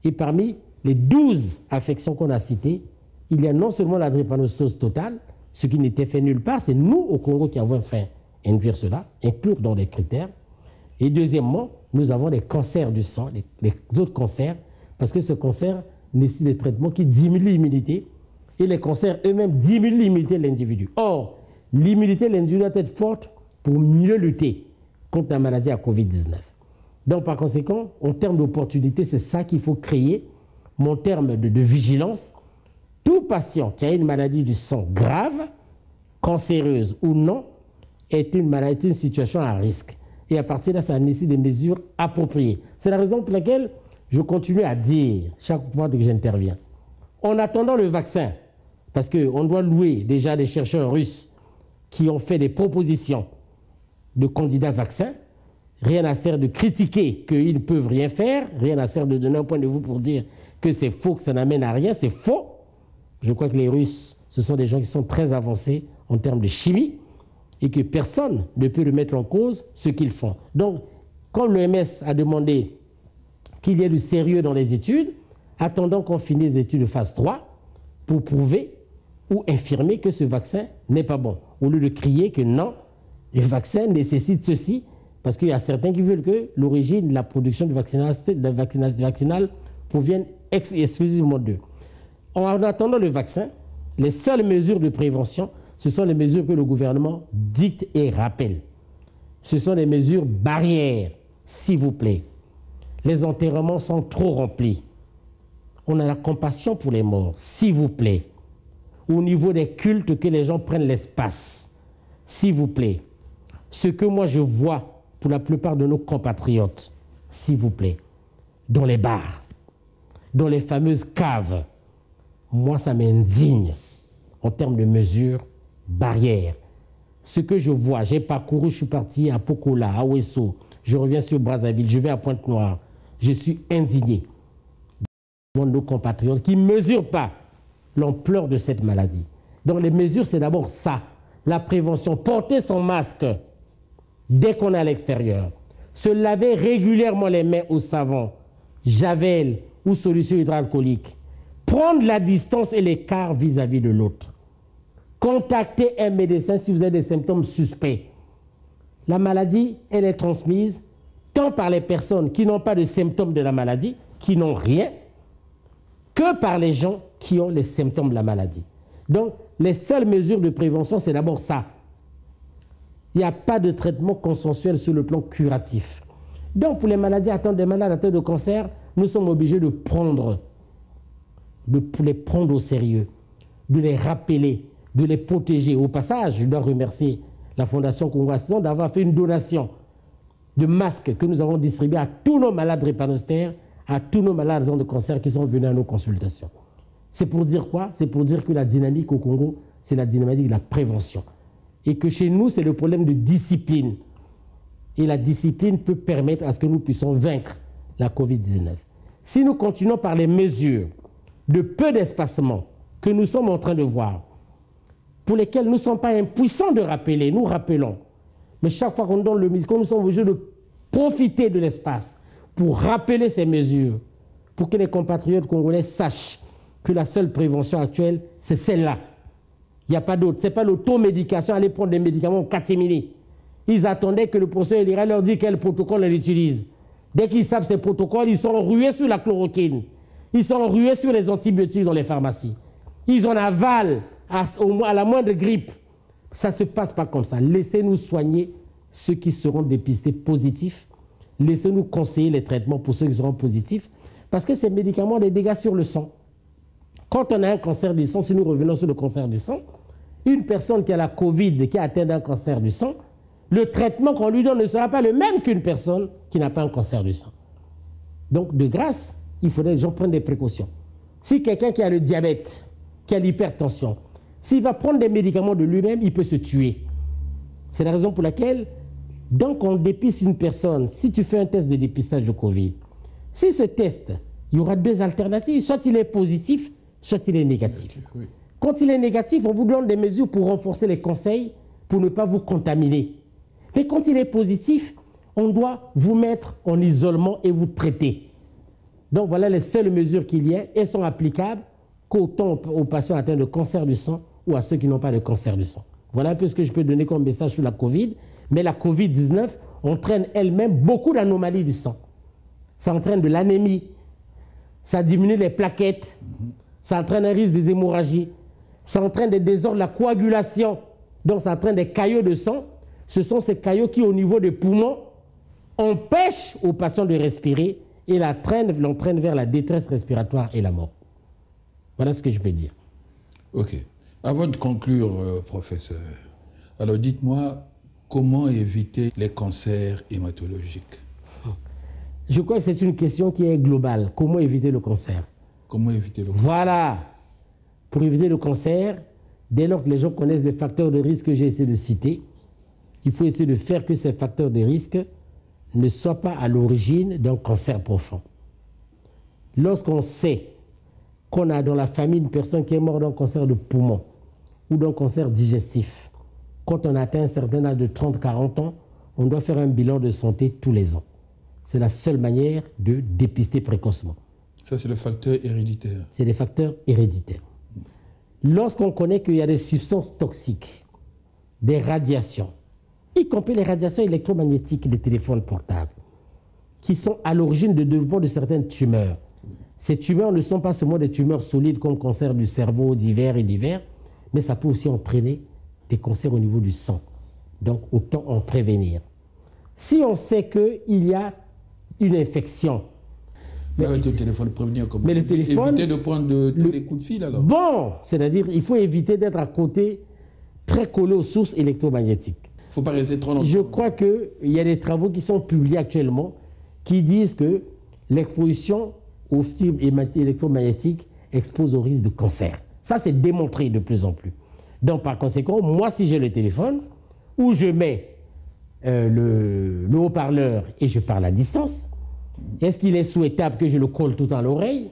Et parmi les 12 affections qu'on a citées, il y a non seulement la drépanocytose totale, ce qui n'était fait nulle part, c'est nous au Congo qui avons fait induire cela, inclure dans les critères. Et deuxièmement, nous avons les cancers du sang, les autres cancers, parce que ce cancer nécessite des traitements qui diminuent l'immunité, et les cancers eux-mêmes diminuent l'immunité de l'individu. Or, l'immunité de l'individu doit être forte pour mieux lutter contre la maladie à Covid-19. Donc, par conséquent, en termes d'opportunité, c'est ça qu'il faut créer, mais en termes de vigilance. Tout patient qui a une maladie du sang grave, cancéreuse ou non, est une situation à risque. Et à partir de là, ça nécessite des mesures appropriées. C'est la raison pour laquelle je continue à dire, chaque fois que j'interviens, en attendant le vaccin, parce qu'on doit louer déjà des chercheurs russes qui ont fait des propositions de candidats vaccins, rien à faire de critiquer qu'ils ne peuvent rien faire, rien à faire de donner un point de vue pour dire que c'est faux, que ça n'amène à rien, c'est faux. Je crois que les Russes, ce sont des gens qui sont très avancés en termes de chimie et que personne ne peut remettre en cause ce qu'ils font. Donc, quand l'OMS a demandé qu'il y ait du sérieux dans les études, attendons qu'on finisse les études de phase 3 pour prouver ou infirmer que ce vaccin n'est pas bon. Au lieu de crier que non, le vaccin nécessite ceci, Parce qu'il y a certains qui veulent que l'origine de la production du vaccinal provienne exclusivement d'eux. En attendant le vaccin, les seules mesures de prévention, ce sont les mesures que le gouvernement dicte et rappelle. Ce sont des mesures barrières, s'il vous plaît. Les enterrements sont trop remplis. On a la compassion pour les morts, s'il vous plaît. Au niveau des cultes, que les gens prennent l'espace, s'il vous plaît. Ce que moi je vois pour la plupart de nos compatriotes, s'il vous plaît, dans les bars, dans les fameuses caves, moi ça m'indigne en termes de mesures barrières. Ce que je vois, j'ai parcouru, je suis parti à Pokola, à Ouesso, je reviens sur Brazzaville, je vais à Pointe-Noire, je suis indigné de nos compatriotes qui ne mesurent pas l'ampleur de cette maladie. Donc les mesures, c'est d'abord ça, la prévention, porter son masque dès qu'on est à l'extérieur, se laver régulièrement les mains au savon, javel ou solution hydroalcoolique, prendre la distance et l'écart vis-à-vis de l'autre, contacter un médecin si vous avez des symptômes suspects. La maladie, elle est transmise tant par les personnes qui n'ont pas de symptômes de la maladie, qui n'ont rien, que par les gens qui ont les symptômes de la maladie. Donc, les seules mesures de prévention, c'est d'abord ça. Il n'y a pas de traitement consensuel sur le plan curatif. Donc, pour les maladies atteintes, des malades atteints de cancer, nous sommes obligés de les prendre au sérieux, de les rappeler, de les protéger. Au passage, je dois remercier la Fondation Congo Assistance d'avoir fait une donation de masques que nous avons distribués à tous nos malades drépanocytaires, à tous nos malades atteints de cancer qui sont venus à nos consultations. C'est pour dire quoi? C'est pour dire que la dynamique au Congo, c'est la dynamique de la prévention. Et que chez nous, c'est le problème de discipline. Et la discipline peut permettre à ce que nous puissions vaincre la Covid-19. Si nous continuons par les mesures de peu d'espacement que nous sommes en train de voir, pour lesquelles nous ne sommes pas impuissants de rappeler, nous rappelons. Mais chaque fois qu'on donne le micro, nous sommes obligés de profiter de l'espace pour rappeler ces mesures, pour que les compatriotes congolais sachent que la seule prévention actuelle, c'est celle-là. Il n'y a pas d'autre. Ce n'est pas l'automédication, aller prendre des médicaments au catimini. Ils attendaient que le professeur Elira leur dise quel protocole ils utilisent. Dès qu'ils savent ces protocoles, ils sont rués sur la chloroquine. Ils sont rués sur les antibiotiques dans les pharmacies. Ils en avalent à la moindre grippe. Ça ne se passe pas comme ça. Laissez-nous soigner ceux qui seront dépistés positifs. Laissez-nous conseiller les traitements pour ceux qui seront positifs. Parce que ces médicaments ont des dégâts sur le sang. Quand on a un cancer du sang, si nous revenons sur le cancer du sang, une personne qui a la Covid, qui a atteint d'un cancer du sang, le traitement qu'on lui donne ne sera pas le même qu'une personne qui n'a pas un cancer du sang. Donc, de grâce, il faudrait que les gens prennent des précautions. Si quelqu'un qui a le diabète, qui a l'hypertension, s'il va prendre des médicaments de lui-même, il peut se tuer. C'est la raison pour laquelle, donc on dépiste une personne, si tu fais un test de dépistage de Covid, si ce test, il y aura deux alternatives, soit il est positif, soit il est négatif. Oui. Quand il est négatif, on vous donne des mesures pour renforcer les conseils, pour ne pas vous contaminer. Mais quand il est positif, on doit vous mettre en isolement et vous traiter. Donc voilà les seules mesures qu'il y a. Elles sont applicables qu'autant aux patients atteints de cancer du sang ou à ceux qui n'ont pas de cancer du sang. Voilà un peu ce que je peux donner comme message sur la Covid. Mais la Covid-19 entraîne elle-même beaucoup d'anomalies du sang. Ça entraîne de l'anémie, ça diminue les plaquettes, ça entraîne un risque des hémorragies, ça entraîne des désordres de la coagulation, donc ça entraîne des caillots de sang. Ce sont ces caillots qui, au niveau des poumons, empêchent aux patients de respirer et l'entraînent vers la détresse respiratoire et la mort. Voilà ce que je peux dire. Ok. Avant de conclure, professeur, alors dites-moi, comment éviter les cancers hématologiques? Je crois que c'est une question qui est globale. Comment éviter le cancer? Comment éviter le cancer? Voilà. Pour éviter le cancer, dès lors que les gens connaissent les facteurs de risque que j'ai essayé de citer, il faut essayer de faire que ces facteurs de risque ne soient pas à l'origine d'un cancer profond. Lorsqu'on sait qu'on a dans la famille une personne qui est morte d'un cancer de poumon ou d'un cancer digestif, quand on atteint un certain âge de 30-40 ans, on doit faire un bilan de santé tous les ans. C'est la seule manière de dépister précocement. Ça, c'est le facteur héréditaire. C'est des facteurs héréditaires. Lorsqu'on connaît qu'il y a des substances toxiques, des radiations, y compris les radiations électromagnétiques des téléphones portables, qui sont à l'origine du développement de certaines tumeurs. Ces tumeurs ne sont pas seulement des tumeurs solides comme cancer du cerveau divers et divers, mais ça peut aussi entraîner des cancers au niveau du sang. Donc, autant en prévenir. Si on sait qu'il y a une infection... Mais avec le téléphone, prévenir comment? Mais le téléphone... Éviter de prendre tous les coups de fil, alors? Bon, c'est-à-dire il faut éviter d'être à côté, très collé aux sources électromagnétiques. Il ne faut pas rester trop longtemps. Je crois qu'il y a des travaux qui sont publiés actuellement qui disent que l'exposition aux fibres électromagnétiques expose au risque de cancer. Ça, c'est démontré de plus en plus. Donc, par conséquent, moi, si j'ai le téléphone, où je mets le haut-parleur et je parle à distance, est-ce qu'il est souhaitable que je le colle tout à l'oreille?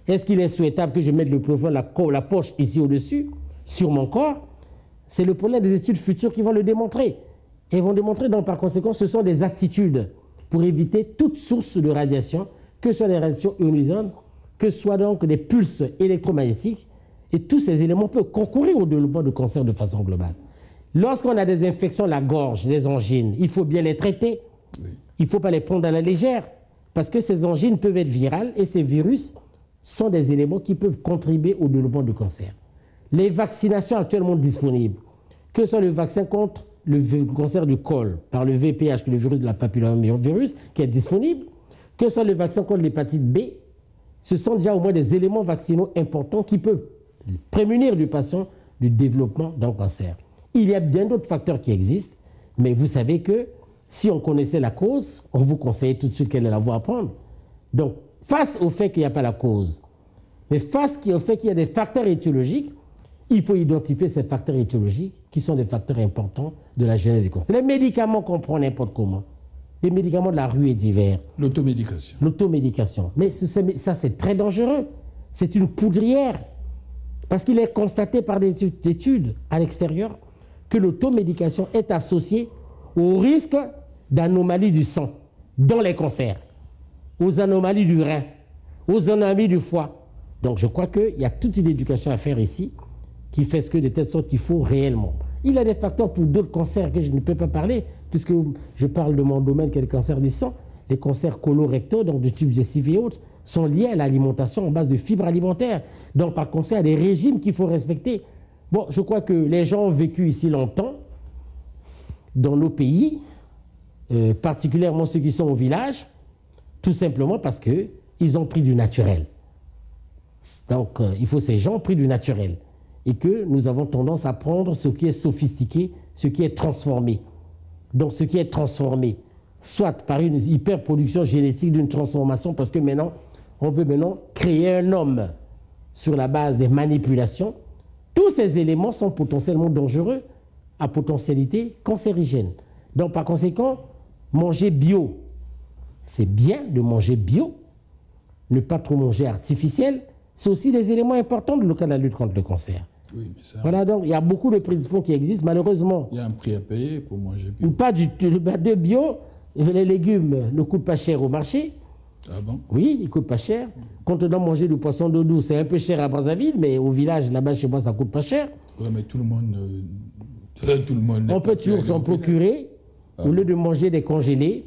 Est-ce qu'il est souhaitable que je mette le plafond, la poche ici au-dessus, sur mon corps? C'est le problème des études futures qui vont le démontrer. Et vont démontrer, donc, par conséquent, ce sont des attitudes pour éviter toute source de radiation, que ce soit des radiations ionisantes, que ce soit donc des pulses électromagnétiques, et tous ces éléments peuvent concourir au développement de cancer de façon globale. Lorsqu'on a des infections de la gorge, des angines, il faut bien les traiter. Oui. Il ne faut pas les prendre à la légère, parce que ces angines peuvent être virales et ces virus sont des éléments qui peuvent contribuer au développement du cancer. Les vaccinations actuellement disponibles, que ce soit le vaccin contre le cancer du col par le VPH, le virus de la papillomavirus, qui est disponible, que ce soit le vaccin contre l'hépatite B, ce sont déjà au moins des éléments vaccinaux importants qui peuvent prémunir du patient du développement d'un cancer. Il y a bien d'autres facteurs qui existent, mais vous savez que si on connaissait la cause, on vous conseillait tout de suite quelle est la voie à prendre. Donc, face au fait qu'il n'y a pas la cause, mais face au fait qu'il y a des facteurs étiologiques, il faut identifier ces facteurs étiologiques qui sont des facteurs importants de la genèse du cancer. Les médicaments qu'on prend n'importe comment, les médicaments de la rue et divers. L'automédication. L'automédication. Mais ça, c'est très dangereux. C'est une poudrière. Parce qu'il est constaté par des études à l'extérieur que l'automédication est associée au risque d'anomalies du sang dans les cancers, aux anomalies du rein, aux anomalies du foie. Donc je crois qu'il y a toute une éducation à faire ici qui fait ce que de telle sorte qu'il faut réellement. Il y a des facteurs pour d'autres cancers que je ne peux pas parler, puisque je parle de mon domaine qui est le cancer du sang. Les cancers colorectaux, donc du tube digestif et autres, sont liés à l'alimentation en base de fibres alimentaires. Donc par conséquent, il y a des régimes qu'il faut respecter. Bon, je crois que les gens ont vécu ici longtemps, dans nos pays, particulièrement ceux qui sont au village, tout simplement parce qu'ils ont pris du naturel. Donc il faut ces gens ont pris du naturel. Et que nous avons tendance à prendre ce qui est sophistiqué, ce qui est transformé. Donc ce qui est transformé, soit par une hyperproduction génétique d'une transformation, parce que maintenant, on veut maintenant créer un homme sur la base des manipulations. Tous ces éléments sont potentiellement dangereux, à potentialité cancérigène. Donc par conséquent, manger bio, c'est bien de manger bio, ne pas trop manger artificiel, c'est aussi des éléments importants dans le cas de la lutte contre le cancer. Oui, mais ça... Voilà, donc il y a beaucoup de prédispositions qui existent, malheureusement. Il y a un prix à payer pour manger bio. Pas de bio, les légumes ne coûtent pas cher au marché. Ah bon? Oui, ils ne coûtent pas cher. Quand on doit manger du poisson d'eau douce, c'est un peu cher à Brazzaville, mais au village, là-bas, chez moi, ça ne coûte pas cher. Oui, mais tout le monde... On peut toujours s'en procurer, au lieu de manger des congelés,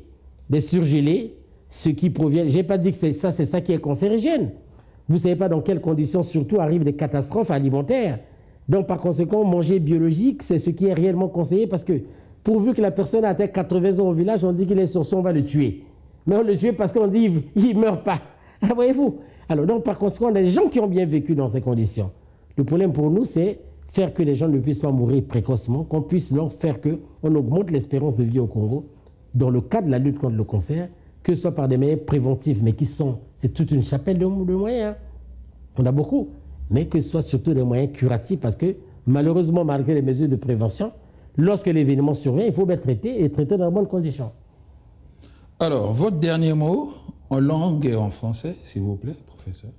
des surgelés, ce qui provient... Je n'ai pas dit que c'est ça qui est cancérigène. Vous ne savez pas dans quelles conditions, surtout, arrivent des catastrophes alimentaires. Donc, par conséquent, manger biologique, c'est ce qui est réellement conseillé parce que, pourvu que la personne a atteint 80 ans au village, on dit qu'il est sur son, on va le tuer. Mais on le tue parce qu'on dit qu'il ne meurt pas. Voyez-vous? Alors, donc, par conséquent, on a des gens qui ont bien vécu dans ces conditions. Le problème pour nous, c'est faire que les gens ne puissent pas mourir précocement, qu'on puisse leur faire qu'on augmente l'espérance de vie au Congo dans le cadre de la lutte contre le cancer, que ce soit par des moyens préventifs, mais c'est toute une chapelle de moyens. On a beaucoup. Mais que ce soit surtout des moyens curatifs, parce que malheureusement, malgré les mesures de prévention, lorsque l'événement survient, il faut bien traiter et traiter dans de bonnes conditions. Alors, votre dernier mot, en langue et en français, s'il vous plaît, professeur.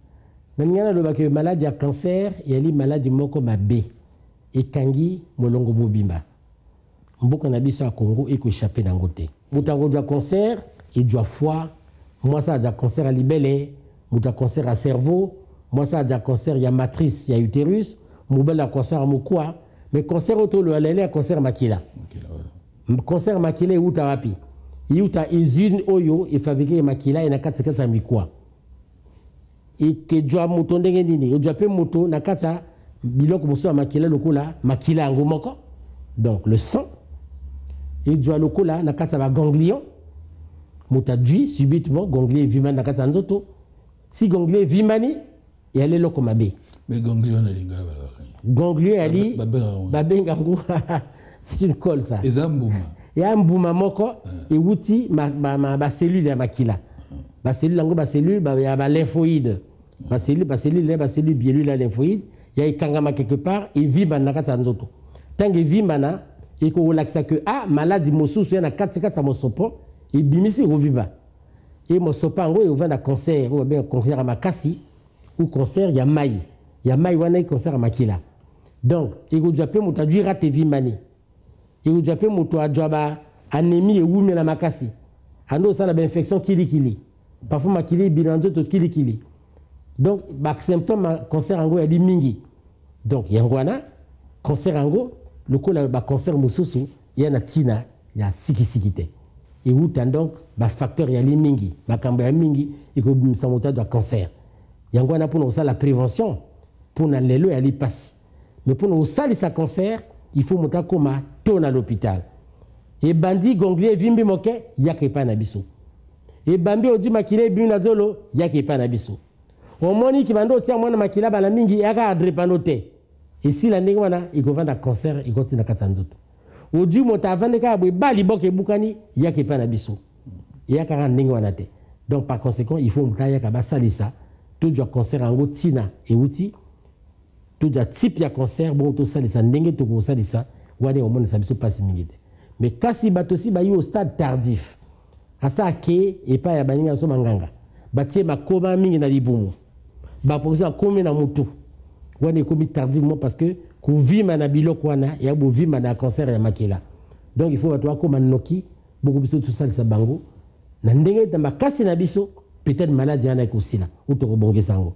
Le malade a cancer, il y a les malades moko mabe et kangi molongo bobimba. Mboka na biso a Congo et ko échapper dans côté. Mutango de cancer et du foie, moi ça a cancer à libellé, muta cancer à cerveau. Moi, ça a cancer, il y a matrice, il y a utérus. Mon bel a cancer à Moukwa. Mais cancer auto, le halélé a cancer makila. Concert makila euta wapi? Euta usine oyo e fabriquer makila na kata mikwa. Et que doit moto ndenge nini? Doit pe moto na kata biloko moso makila lokola makila yango moko. Donc le sang et doit lokola na kata ba ganglion. Mota dui subitement ganglion vimani na kata nzoto. Si ganglion vimani et aller loko mabe. Mais ganglion na linga bala. Ganglion ali babenga ngo c'est une colle ça. Ezambuma. Et un bouma moko et wuti ma cellule ya makila. Ba cellule lango ba cellule ya ba lymphoïde. Ba cellule biellule la lymphoïde, ya ikangama quelque part et vimba na kata nzoto. Tant que vimba et ko relaxa que maladie mosusu na kata mosopo et bimisi reviva. Et mosopa ngo e na cancer, ou bien cancer à makasi ou cancer ya mai. Ya mai wana cancer à makila. Donc, e go jape muta dui rate vimbani. Et vous avez moto adjoba anémie et oumé la makasi. Ando ça la infection kili. Parfois makili bilanzo to kili. Donc ba symptôme cancer ango ya di mingi. Donc yangwana cancer ango lokola ba cancer mususu ya na tina ya sikite. Et où donc ba facteur ya li mingi, ba kamba ya mingi et ko bimisa moto de cancer. Yangwana pour ça la prévention pour na lelo ya li passe. Mais pour nous ça sa cancer il faut monter comme ton à l'hôpital. Et bandi ganglier vimbi moke yake pa na biso. Et bambi odi makile bi na zolo yake pa na biso. O moni ki bando tia mwana makila bala mingi yaka adrepanote. Et si la ndenge wana iko vanda cancer iko tina katanzoto. Odi mota vande ka boy bali boke bukani yake pa na biso. Yaka ndenge wana te. Donc par conséquent, il faut monter yaka ba salisa tout du cancer en tina et outi tout le type de cancer, bon, tout ça, les sandengues, tout ça, les ça, ou aller au monde, ça ne se passe pas. Mais quand si bat aussi, bah, il est au stade tardif. À ça, et pas à baninga so manganga. Batie ma koma mingi na libumu. Bah, pour ça, comme na mutu. Ou aller comme tardivement parce que, qu'on vit ma nabilo kwana, et à vous vivre ma cancer et makela. Donc, il faut avoir comme un noki, beaucoup plus tout ça, les bango. Nandengue, dans ma casse nabiso, peut-être maladie en a aussi là, ou te rebonge sango.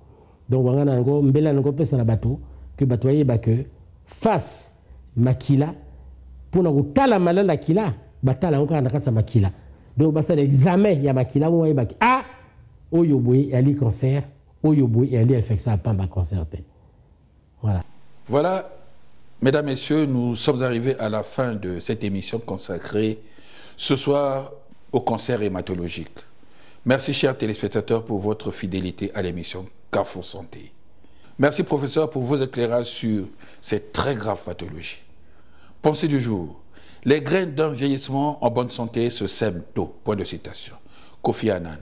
Donc, on a un mbela nango pesa na bateau. Que batoye que face makila pour na kutala malala kila batala encore na kata makila donc basa l'examen ya makila mo yeba oyo boy ali cancer oyo boy ali infection à pamba cancer. Voilà, mesdames, messieurs, nous sommes arrivés à la fin de cette émission consacrée ce soir au cancer hématologique. Merci, chers téléspectateurs, pour votre fidélité à l'émission Carrefour Santé. Merci, professeur, pour vos éclairages sur cette très grave pathologie. Pensée du jour. Les graines d'un vieillissement en bonne santé se sèment tôt. Point de citation. Kofi Annan.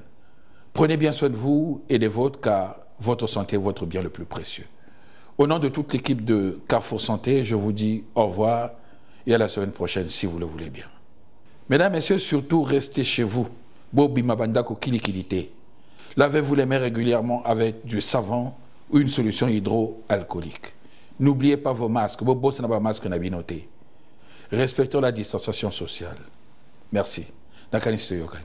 Prenez bien soin de vous et des vôtres, car votre santé est votre bien le plus précieux. Au nom de toute l'équipe de Carrefour Santé, je vous dis au revoir et à la semaine prochaine, si vous le voulez bien. Mesdames, messieurs, surtout restez chez vous. Bobi Mabandako Kilikilité. Lavez-vous les mains régulièrement avec du savon ou une solution hydroalcoolique. N'oubliez pas vos masques. Respectons la distanciation sociale. Merci. Nakani Yokani.